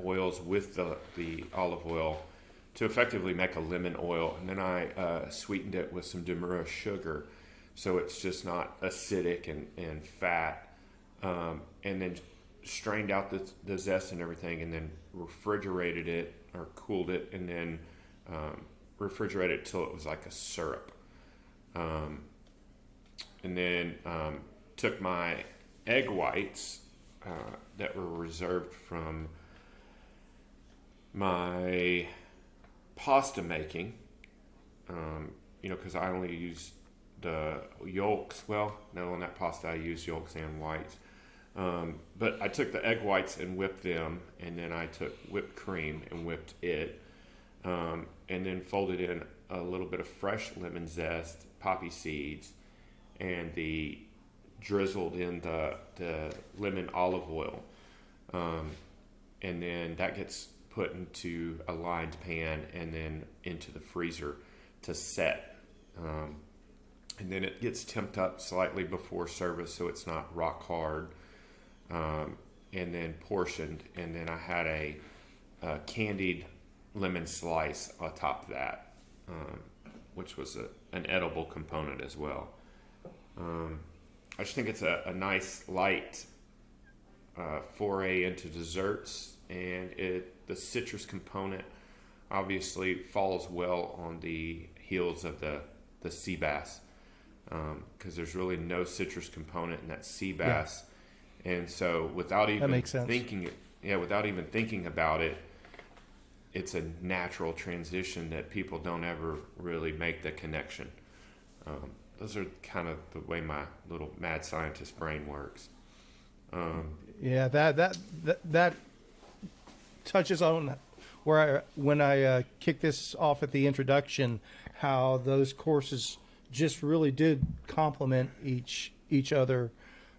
oils with the olive oil to effectively make a lemon oil. And then I sweetened it with some demura sugar, so it's just not acidic and fat, and then strained out the zest and everything, and then refrigerated it or cooled it, and then refrigerated it till it was like a syrup. And then took my egg whites that were reserved from my pasta making, because I only use the yolks. Well, no, on that pasta I used yolks and whites. But I took the egg whites and whipped them, and then I took whipped cream and whipped it, and then folded in a little bit of fresh lemon zest, poppy seeds, and drizzled in the lemon olive oil. And then that gets put into a lined pan and then into the freezer to set. And then it gets temped up slightly before service so it's not rock hard. And then portioned. And then I had a candied lemon slice atop of that, which was an edible component as well. I just think it's a nice light foray into desserts, and the citrus component obviously falls well on the heels of the sea bass, because there's really no citrus component in that sea bass, and so without even thinking about it, it's a natural transition that people don't ever really make the connection. Those are kind of the way my little mad scientist brain works. That touches on when I kicked this off at the introduction, how those courses just really did complement each other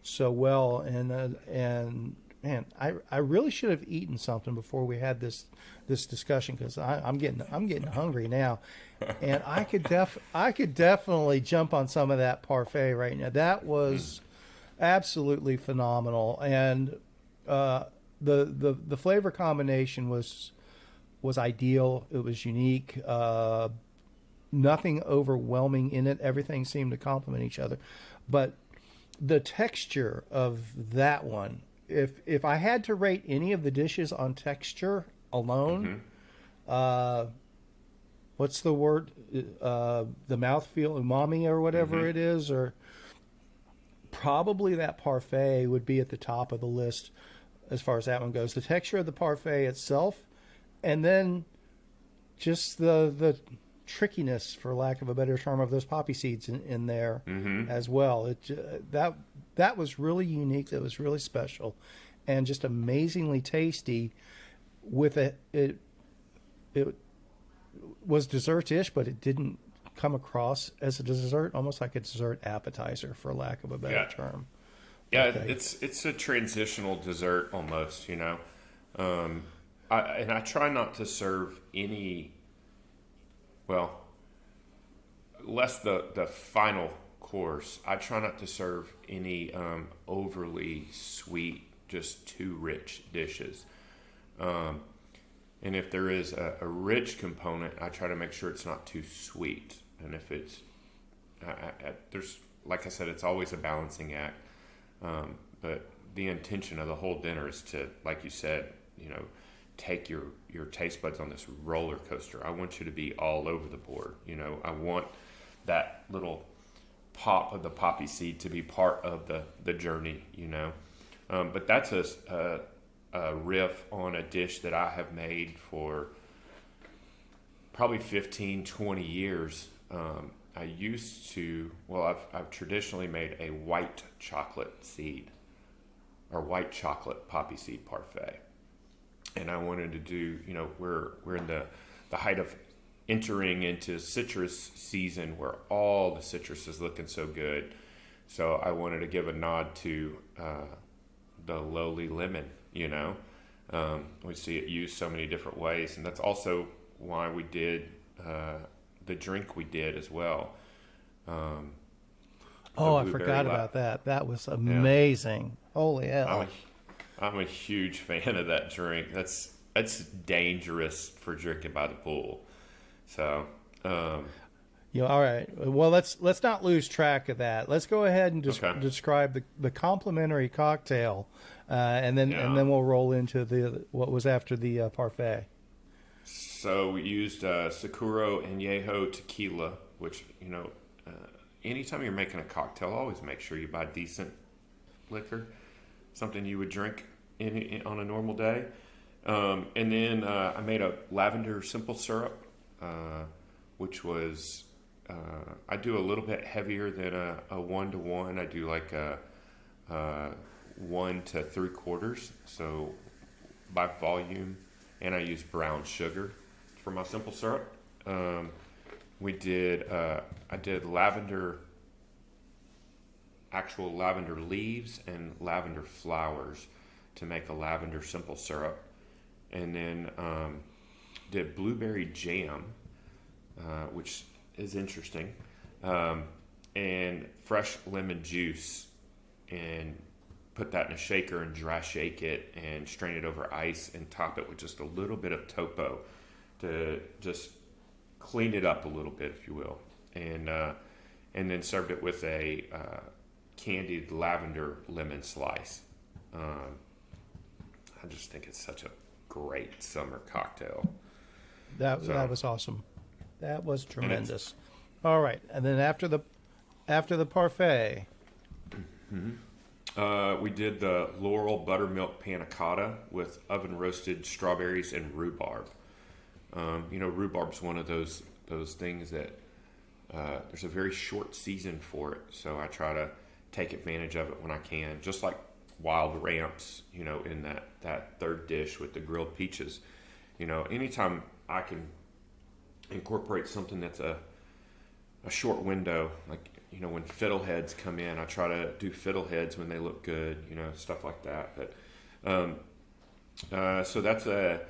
so well, and man, I really should have eaten something before we had this discussion, because I'm getting hungry now, and I could definitely jump on some of that parfait right now. That was absolutely phenomenal, and the flavor combination was ideal. It was unique. Nothing overwhelming in it. Everything seemed to complement each other, but the texture of that one. If I had to rate any of the dishes on texture alone, what's the word? The mouthfeel, umami or whatever it is, or probably that parfait would be at the top of the list as far as that one goes. The texture of the parfait itself, and then just the trickiness, for lack of a better term, of those poppy seeds in there as well. That was really unique. That was really special, and just amazingly tasty. With it was dessert-ish, but it didn't come across as a dessert, almost like a dessert appetizer, for lack of a better term. Yeah, okay. It's a transitional dessert almost, you know. I try not to serve any, less the final course. I try not to serve any overly sweet, just too rich dishes. And if there is a rich component, I try to make sure it's not too sweet. And if it's, there's, like I said, it's always a balancing act. But the intention of the whole dinner is to, like you said, you know, take your taste buds on this roller coaster. I want you to be all over the board. You know, I want that little pop of the poppy seed to be part of the journey, you know. But that's a riff on a dish that I have made for probably 15, 20 years. I used to, I've traditionally made a white chocolate seed or white chocolate poppy seed parfait. And I wanted to do, you know, we're in the height of entering into citrus season where all the citrus is looking so good. So I wanted to give a nod to the lowly lemon, you know. We see it used so many different ways. And that's also why we did the drink we did as well. I forgot about that. That was amazing. Yeah. Holy hell. I'm a huge fan of that drink. That's dangerous for drinking by the pool. So, all right. Well, let's not lose track of that. Let's go ahead and describe the complimentary cocktail, and then we'll roll into what was after the parfait. So we used Sakuro Añejo tequila, which, you know, anytime you're making a cocktail, always make sure you buy decent liquor, something you would drink on a normal day. And then I made a lavender simple syrup, which was I do a little bit heavier than a 1-to-1. I do like a 1 to 3/4, so by volume, and I use brown sugar for my simple syrup. I did actual lavender leaves and lavender flowers to make a lavender simple syrup, and then did blueberry jam, which is interesting, and fresh lemon juice, and put that in a shaker and dry shake it and strain it over ice and top it with just a little bit of topo to just clean it up a little bit, if you will, and then served it with a candied lavender lemon slice. I just think it's such a great summer cocktail. That was awesome. That was tremendous. All right, and then after the parfait, we did the Laurel buttermilk panna cotta with oven roasted strawberries and rhubarb. Rhubarb's one of those things that there's a very short season for it, so I try to take advantage of it when I can. Just like wild ramps, in that third dish with the grilled peaches. Anytime I can incorporate something that's a short window, like when fiddleheads come in, I try to do fiddleheads when they look good, stuff like that. But so that's a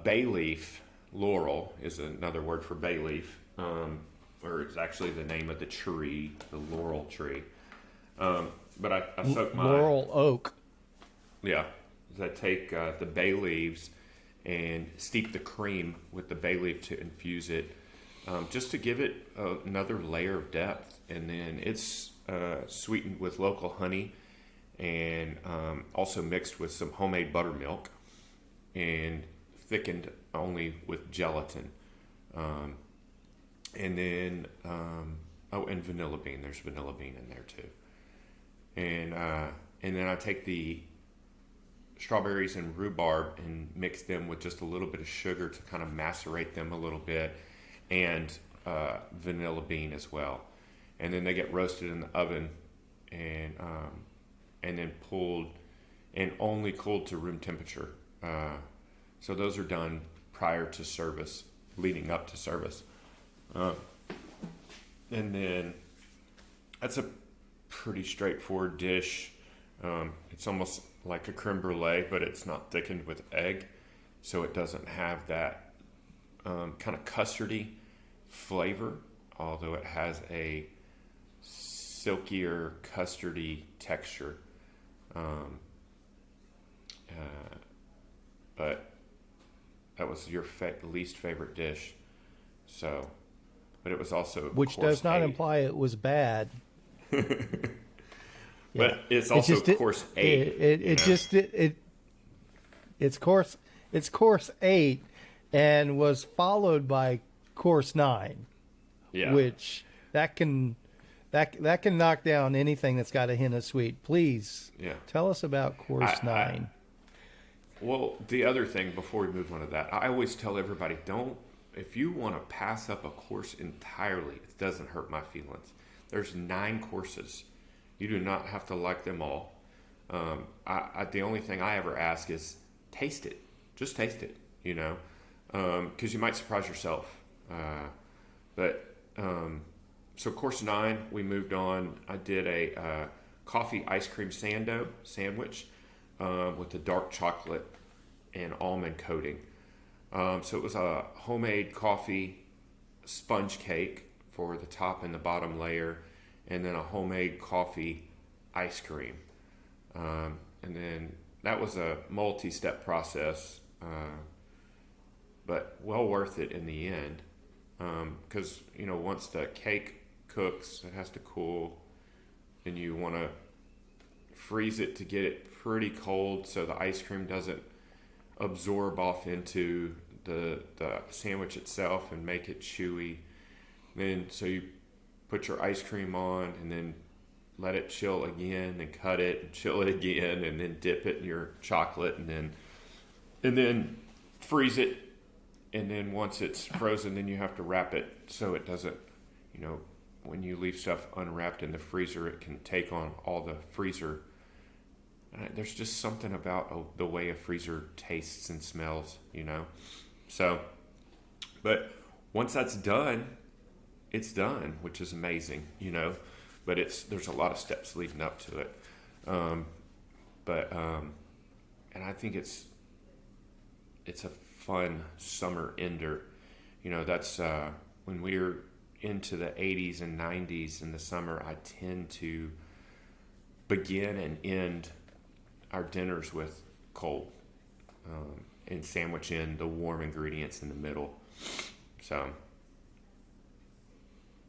bay leaf. Laurel is another word for bay leaf, or it's actually the name of the tree, the laurel tree. But I soak my laurel oak. Yeah, I take the bay leaves and steep the cream with the bay leaf to infuse it, just to give it another layer of depth. And then it's sweetened with local honey and also mixed with some homemade buttermilk and thickened only with gelatin. And then, and vanilla bean. There's vanilla bean in there too. And then I take the strawberries and rhubarb and mix them with just a little bit of sugar to kind of macerate them a little bit, and vanilla bean as well. And then they get roasted in the oven and then pulled and only cooled to room temperature. So those are done prior to service, leading up to service. And then that's a pretty straightforward dish. It's almost like a creme brulee, but it's not thickened with egg, so it doesn't have that kind of custardy flavor, although it has a silkier custardy texture. But that was your least favorite dish, so. But it was also which does not imply it was bad. But it's also course 8. It's course 8, and was followed by course 9. Yeah. Which that can knock down anything that's got a hint of sweet. Please, tell us about course 9. Well, the other thing before we move on to that, I always tell everybody, if you want to pass up a course entirely, it doesn't hurt my feelings. There's 9 courses. You do not have to like them all. The only thing I ever ask is taste it. Just taste it, because you might surprise yourself. So course 9, we moved on. I did a coffee ice cream sandwich with the dark chocolate and almond coating. So it was a homemade coffee sponge cake for the top and the bottom layer, and then a homemade coffee ice cream. And then that was a multi-step process, but well worth it in the end. Because, once the cake cooks, it has to cool, and you want to freeze it to get it pretty cold so the ice cream doesn't absorb off into the sandwich itself and make it chewy. Then so you put your ice cream on and then let it chill again, then cut it and chill it again, and then dip it in your chocolate, and then freeze it. And then once it's frozen, then you have to wrap it so it doesn't you know, when you leave stuff unwrapped in the freezer, it can take on all the freezer. There's just something about the way a freezer tastes and smells, you know. So, but once that's done, it's done, which is amazing, you know. But there's a lot of steps leading up to it. And I think it's a fun summer ender. You know, that's when we're into the 80s and 90s in the summer, I tend to begin and end our dinners with cold, and sandwich in the warm ingredients in the middle. So,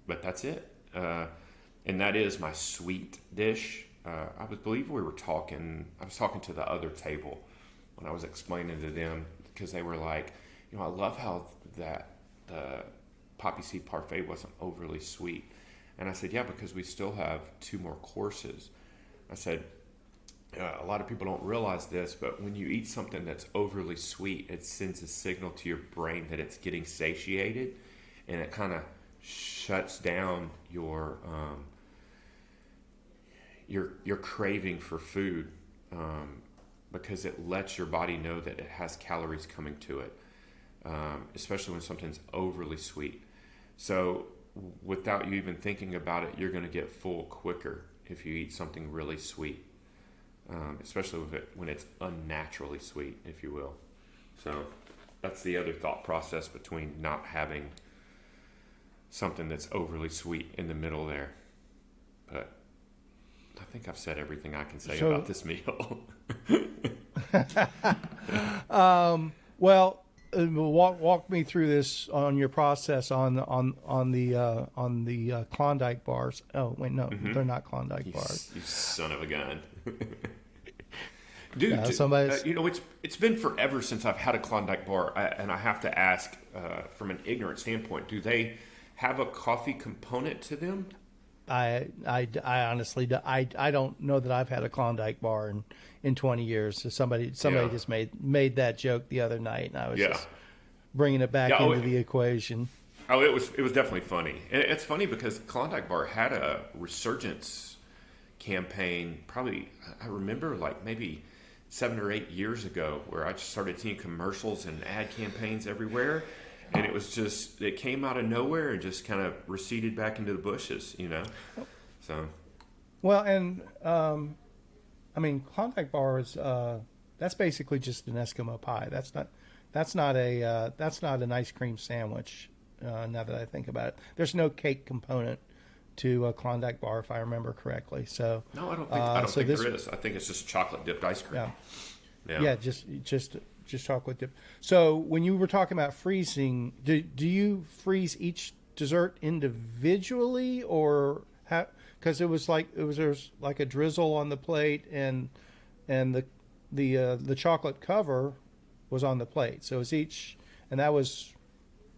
but that's it. And that is my sweet dish. I believe I was talking to the other table when I was explaining to them, because they were like, you know, I love how the poppy seed parfait wasn't overly sweet. And I said, yeah, because we still have 2 more courses. I said, a lot of people don't realize this, but when you eat something that's overly sweet, it sends a signal to your brain that it's getting satiated, and it kind of shuts down your craving for food, because it lets your body know that it has calories coming to it, especially when something's overly sweet. So without you even thinking about it, you're going to get full quicker if you eat something really sweet, especially when it's unnaturally sweet, if you will. So that's the other thought process between not having something that's overly sweet in the middle there. But I think I've said everything I can say about this meal. Well, walk me through this on your process on the Klondike bars. Oh wait, no, they're not Klondike bars. You son of a gun, dude! You know, it's been forever since I've had a Klondike bar, and I have to ask, from an ignorant standpoint, do they have a coffee component to them? I honestly don't know that I've had a Klondike bar in 20 years. So somebody just made that joke the other night, and I was just bringing it back into the equation. Oh, it was definitely funny. And it's funny because Klondike bar had a resurgence campaign. Probably, I remember like maybe 7 or 8 years ago, where I just started seeing commercials and ad campaigns everywhere. And it was just, it came out of nowhere and just kind of receded back into the bushes, you know? So. Well, and, I mean, Klondike bars, that's basically just an Eskimo pie. That's not an ice cream sandwich, now that I think about it. There's no cake component to a Klondike bar, if I remember correctly. So. No, I don't think there is. I think it's just chocolate dipped ice cream. Yeah, just chocolate dip. So when you were talking about freezing, do you freeze each dessert individually, or how? Because there's like a drizzle on the plate, and the chocolate cover was on the plate. So is each, and that was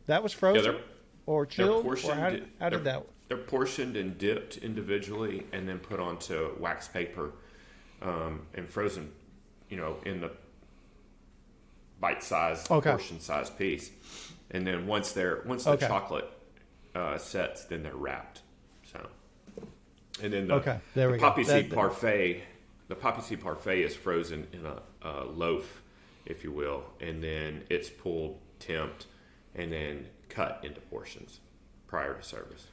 frozen or chilled, or how did that? They're portioned and dipped individually, and then put onto wax paper, and frozen, you know, in the bite-sized, portion-sized piece. And then once the chocolate sets, then they're wrapped. So, and then the poppy seed parfait. The poppy seed parfait is frozen in a loaf, if you will, and then it's pulled, temped, and then cut into portions prior to service.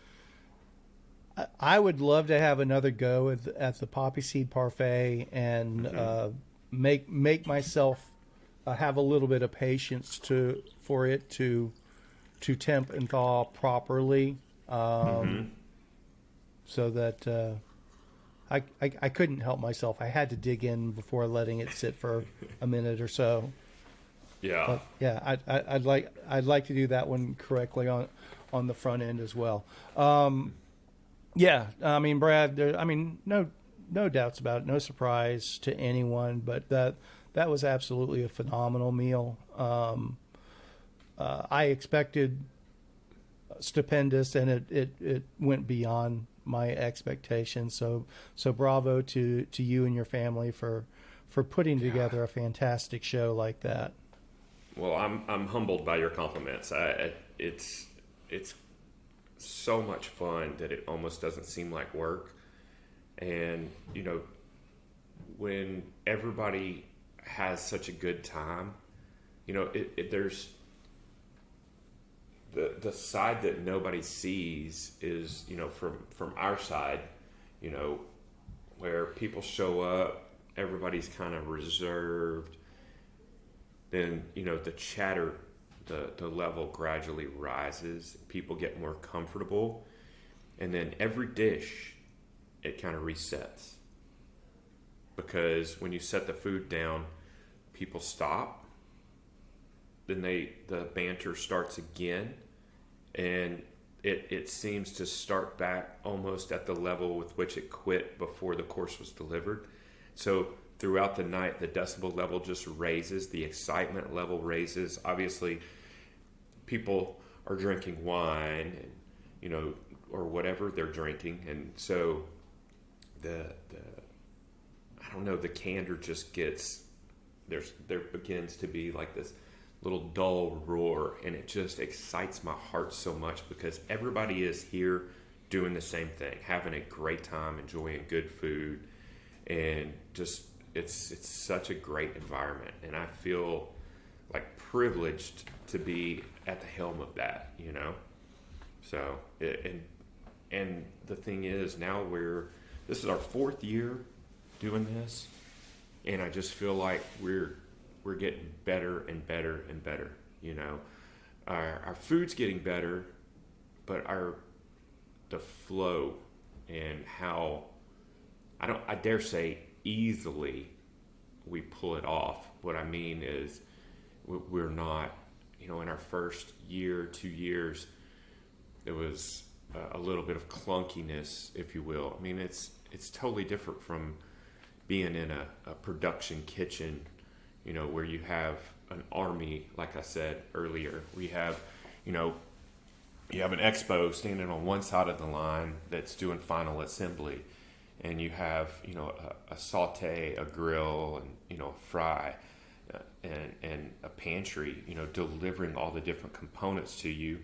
I would love to have another go at the poppy seed parfait and make myself have a little bit of patience for it to temp and thaw properly, so that I couldn't help myself. I had to dig in before letting it sit for a minute or so. Yeah, but yeah, I'd like to do that one correctly on the front end as well. Yeah, I mean, Brad, no doubts about it. No surprise to anyone, but that was absolutely a phenomenal meal. I expected stupendous, and it went beyond my expectations. So bravo to you and your family for putting together a fantastic show like that. Well, I'm humbled by your compliments. It's so much fun that it almost doesn't seem like work. And, when everybody has such a good time, there's the side that nobody sees is, from our side, you know, where people show up, everybody's kind of reserved. Then, the chatter, the level gradually rises. People get more comfortable. And then every dish, it kind of resets. Because when you set the food down, people stop. Then the banter starts again. And it seems to start back almost at the level with which it quit before the course was delivered. So throughout the night, the decibel level just raises, the excitement level raises. Obviously, people are drinking wine, and, or whatever they're drinking, and so the I don't know, the candor just gets there begins to be like this little dull roar, and it just excites my heart so much because everybody is here doing the same thing, having a great time, enjoying good food, and just it's such a great environment, and I feel like privileged to be at the helm of that, So and the thing is, now this is our 4th year doing this, and I just feel like we're getting better and better and better. Our food's getting better, but the flow and how I dare say easily we pull it off. What I mean is we're not, in our first year, 2 years, there was a little bit of clunkiness, if you will. I mean, it's totally different from being in a production kitchen, where you have an army, like I said earlier. We have, you have an expo standing on one side of the line that's doing final assembly, and you have, a saute, a grill, and, a fry, and a pantry, delivering all the different components to you.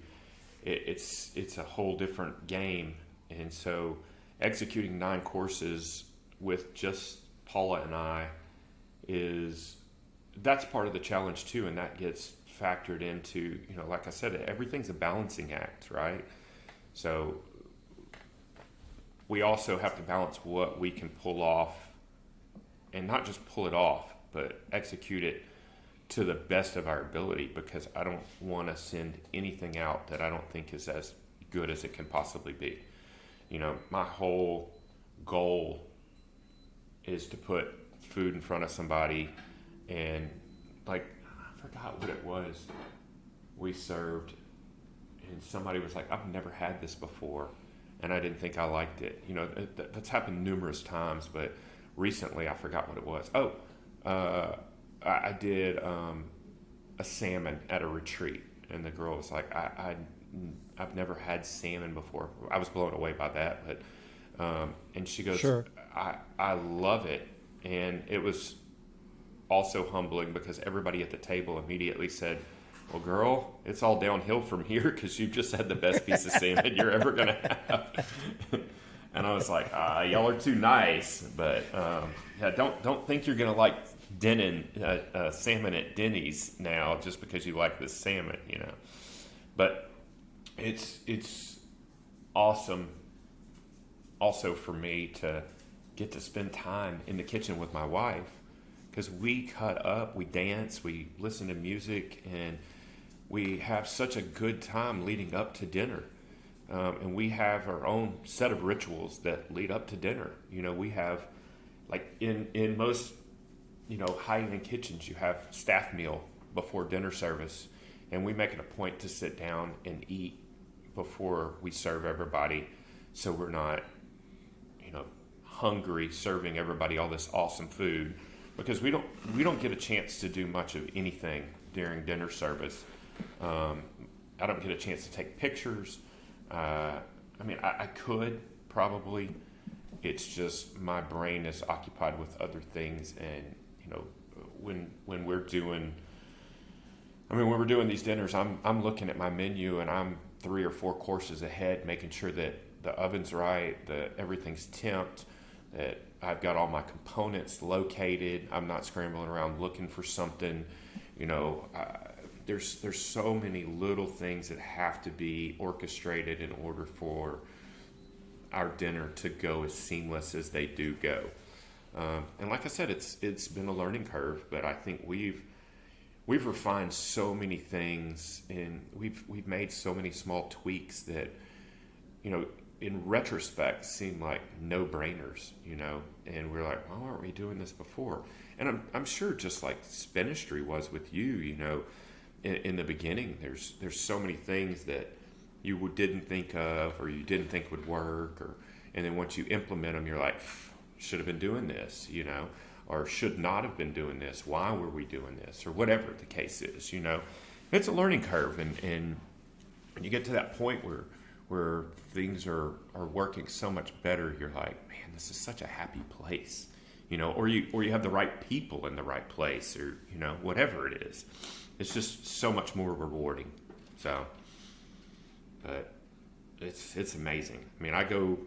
It's a whole different game. And so executing 9 courses with just Paula and I that's part of the challenge too, and that gets factored into, like I said, everything's a balancing act, right? So we also have to balance what we can pull off, and not just pull it off, but execute it to the best of our ability, because I don't want to send anything out that I don't think is as good as it can possibly be. My whole goal is to put food in front of somebody, and I forgot what it was we served, and somebody was like, I've never had this before, and I didn't think I liked it. That's happened numerous times, but recently I forgot what it was. I did a salmon at a retreat, and the girl was like, I've never had salmon before. I was blown away by that, but and she goes, Sure. I love it. And it was also humbling because everybody at the table immediately said, well, girl, it's all downhill from here because you've just had the best piece of salmon you're ever going to have. And I was like, y'all are too nice. But yeah, don't think you're going to like salmon at Denny's now just because you like this salmon, But it's awesome also for me to get to spend time in the kitchen with my wife, because we cut up, we dance, we listen to music, and we have such a good time leading up to dinner. And we have our own set of rituals that lead up to dinner. We have, like in most, high-end kitchens, you have staff meal before dinner service, and we make it a point to sit down and eat before we serve everybody, so we're not, hungry serving everybody all this awesome food, because we don't get a chance to do much of anything during dinner service. I don't get a chance to take pictures. I could probably. It's just my brain is occupied with other things, and when we're doing these dinners, I'm looking at my menu and I'm 3 or 4 courses ahead, making sure that the oven's right, that everything's temped, that I've got all my components located. I'm not scrambling around looking for something. You know, there's so many little things that have to be orchestrated in order for our dinner to go as seamless as they do go. And like I said, it's been a learning curve, but I think we've refined so many things, and we've made so many small tweaks that, you know, in retrospect seem like no-brainers, you know, and we're like, why weren't we doing this before? And I'm sure, just like Spinistry was with you, you know, in the beginning, there's so many things that you didn't think of, or you didn't think would work, and then once you implement them, you're like, should have been doing this, you know, or should not have been doing this. Why were we doing this, or whatever the case is, you know? It's a learning curve, and when you get to that point where things are working so much better, you're like, man, this is such a happy place, you know, or you have the right people in the right place, or, you know, whatever it is. It's just so much more rewarding. So, but it's amazing. I mean, I go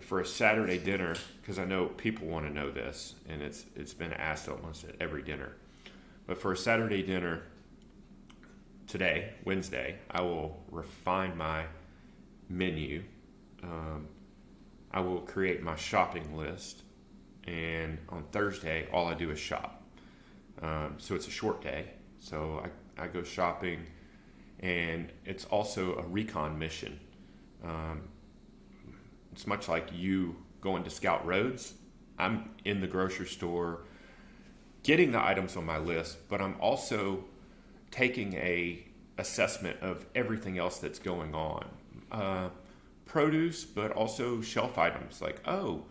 for a Saturday dinner, because I know people want to know this, and it's been asked almost at every dinner. But for a Saturday dinner today, Wednesday, I will refine my menu. I will create my shopping list, and on Thursday, all I do is shop. So it's a short day. So I go shopping, and it's also a recon mission. It's much like you going to scout roads. I'm in the grocery store getting the items on my list, but I'm also taking a assessment of everything else that's going on. Produce, but also shelf items, like, oh,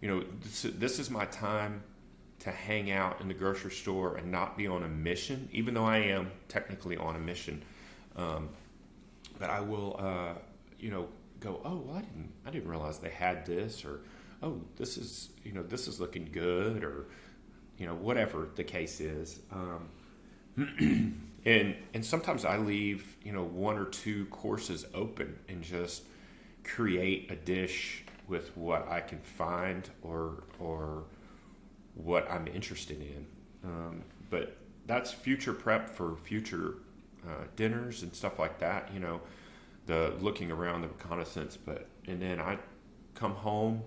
you know, this is my time to hang out in the grocery store and not be on a mission, even though I am technically on a mission. But I will, you know, go, oh, well, I didn't realize they had this, or, oh, this is looking good, or, you know, whatever the case is. And sometimes I leave, you know, 1 or 2 courses open and just create a dish with what I can find, or what I'm interested in. But that's future prep for future dinners and stuff like that, you know, the looking around, the reconnaissance. And then I come home,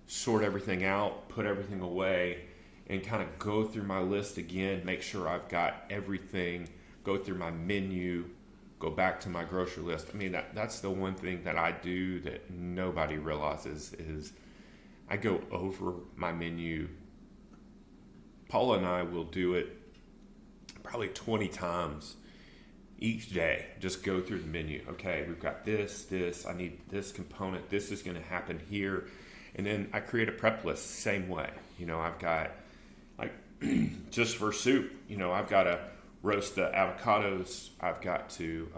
sort everything out, put everything away, and kind of go through my list again, make sure I've got everything, go through my menu, go back to my grocery list. I mean, that's the one thing that I do that nobody realizes, is I go over my menu. Paula and I will do it probably 20 times each day. Just go through the menu. Okay, we've got this, I need this component, this is going to happen here. And then I create a prep list same way. You know, I've got, like, just for soup, you know, I've got to roast the avocados. I've got to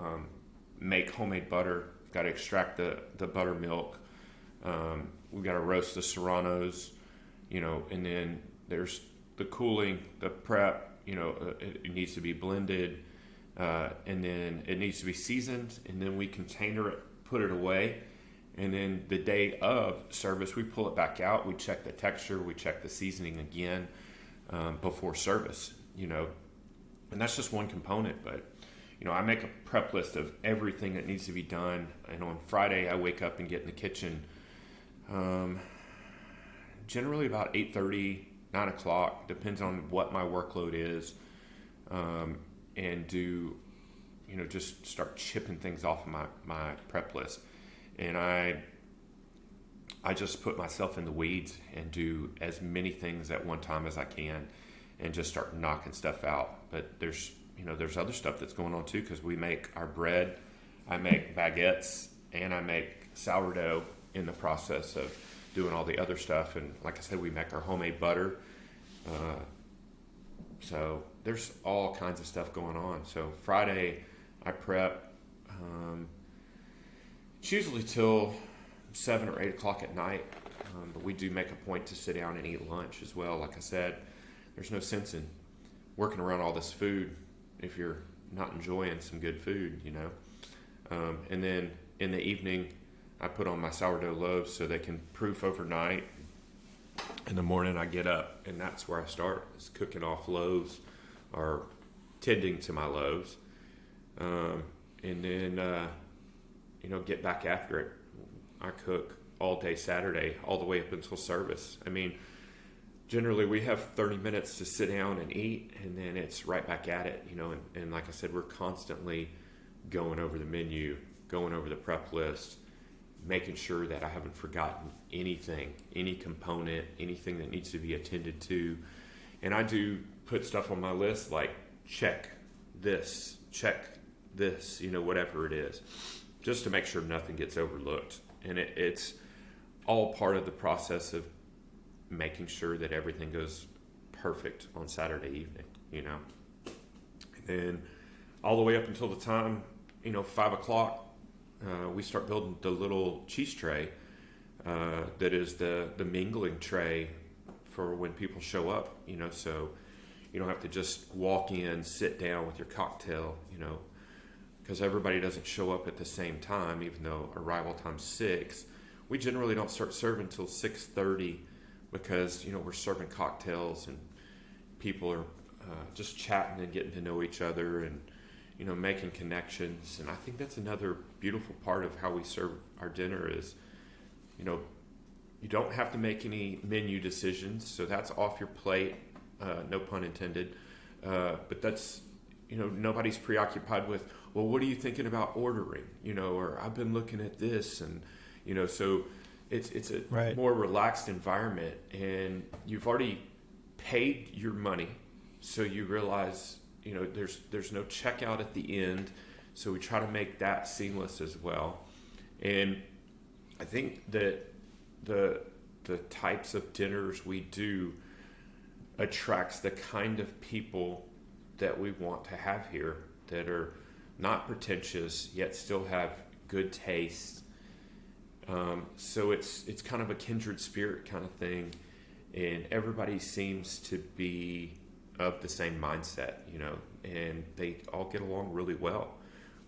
make homemade butter. I've got to extract the buttermilk. We've got to roast the serranos, you know, and then there's the cooling, the prep, you know, it needs to be blended, and then it needs to be seasoned, and then we container it, put it away, and then the day of service, we pull it back out, we check the texture, we check the seasoning again before service, you know. And that's just one component, but, you know, I make a prep list of everything that needs to be done, and on Friday, I wake up and get in the kitchen generally about 8:30, 9 o'clock, depends on what my workload is, and do, you know, just start chipping things off of my prep list. And I just put myself in the weeds and do as many things at one time as I can, and just start knocking stuff out. But there's other stuff that's going on too, because we make our bread, I make baguettes, and I make sourdough in the process of doing all the other stuff. And like I said, we make our homemade butter. So there's all kinds of stuff going on. So Friday I prep. It's usually till 7 or 8 o'clock at night, but we do make a point to sit down and eat lunch as well. Like I said, there's no sense in working around all this food if you're not enjoying some good food, you know. And then in the evening, I put on my sourdough loaves so they can proof overnight. In the morning, I get up, and that's where I start, is cooking off loaves or tending to my loaves. And then, get back after it. I cook all day Saturday, all the way up until service. I mean, generally we have 30 minutes to sit down and eat, and then it's right back at it, and like I said, we're constantly going over the menu, going over the prep list, making sure that I haven't forgotten anything, any component, anything that needs to be attended to. And I do put stuff on my list like check this, whatever it is, just to make sure nothing gets overlooked. And it's all part of the process of making sure that everything goes perfect on Saturday evening, And then all the way up until the time, 5 o'clock, we start building the little cheese tray that is the mingling tray for when people show up, so you don't have to just walk in, sit down with your cocktail, because everybody doesn't show up at the same time, even though arrival time's 6. We generally don't start serving until 6:30 because, we're serving cocktails and people are just chatting and getting to know each other and, making connections. And I think that's another beautiful part of how we serve our dinner is, you don't have to make any menu decisions, so that's off your plate, no pun intended. But that's, nobody's preoccupied with, well, what are you thinking about ordering? Or I've been looking at this, and so it's a right. more relaxed environment, and you've already paid your money, so you realize there's no checkout at the end, so we try to make that seamless as well. And I think that the types of dinners we do attracts the kind of people that we want to have here, that are not pretentious yet still have good taste. So it's kind of a kindred spirit kind of thing, and everybody seems to be of the same mindset, and they all get along really well.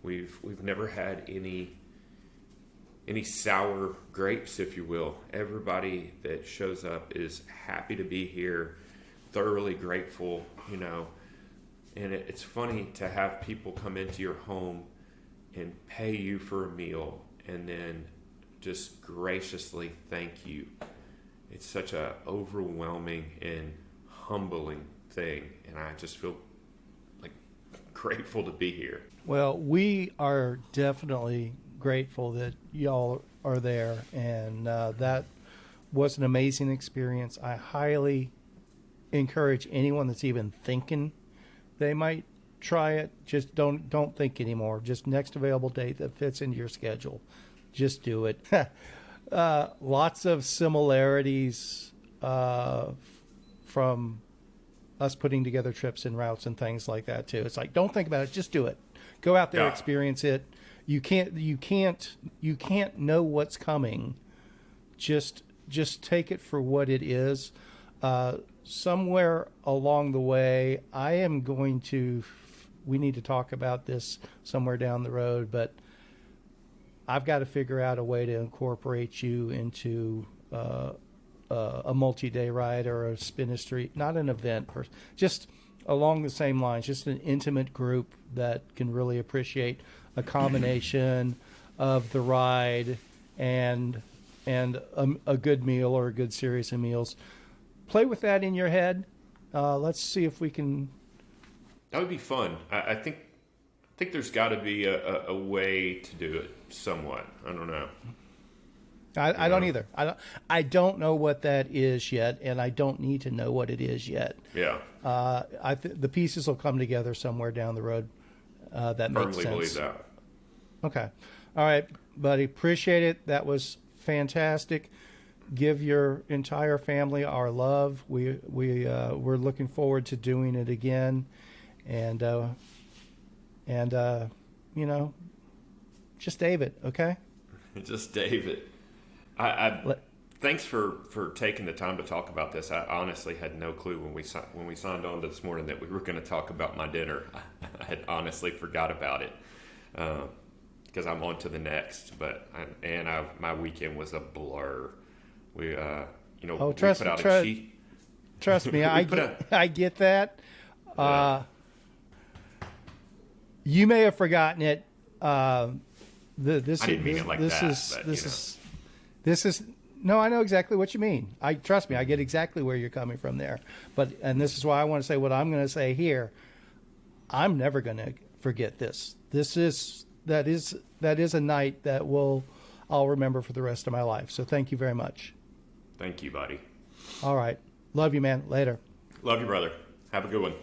We've never had any sour grapes, if you will. Everybody that shows up is happy to be here, thoroughly grateful, And it's funny to have people come into your home and pay you for a meal and then just graciously thank you. It's such a overwhelming and humbling thing, and I just feel like grateful to be here. Well, we are definitely grateful that y'all are there, and that was an amazing experience. I highly encourage anyone that's even thinking they might try it, just don't think anymore. Just next available date that fits into your schedule. Just do it. Lots of similarities from us putting together trips and routes and things like that too. It's like, don't think about it, just do it. Go out there, experience it. You can't know what's coming. Just take it for what it is. Somewhere along the way, we need to talk about this somewhere down the road, but I've got to figure out a way to incorporate you into a multi-day ride or a spin a street, not an event, just along the same lines, just an intimate group that can really appreciate a combination of the ride and a good meal or a good series of meals. Play with that in your head. Let's see if we can. That would be fun. I think there's got to be a way to do it somewhat. I don't know. I don't either. I don't know what that is yet, and I don't need to know what it is yet. Yeah. The pieces will come together somewhere down the road. That makes sense. Firmly believe that. Okay. All right, buddy. Appreciate it. That was fantastic. Give your entire family our love. We're looking forward to doing it again, and just David. Okay. Just David. Thanks for taking the time to talk about this. I honestly had no clue when we signed on this morning that we were going to talk about my dinner. I had honestly forgot about it. because I'm on to the next. But my weekend was a blur. We we put out a sheet. Trust me, I get that. You may have forgotten it. I didn't mean it like that. This is no. I know exactly what you mean. Trust me. I get exactly where you're coming from there. And this is why I want to say what I'm going to say here. I'm never going to forget this. That is a night that I'll remember for the rest of my life. So thank you very much. Thank you, buddy. All right. Love you, man. Later. Love you, brother. Have a good one.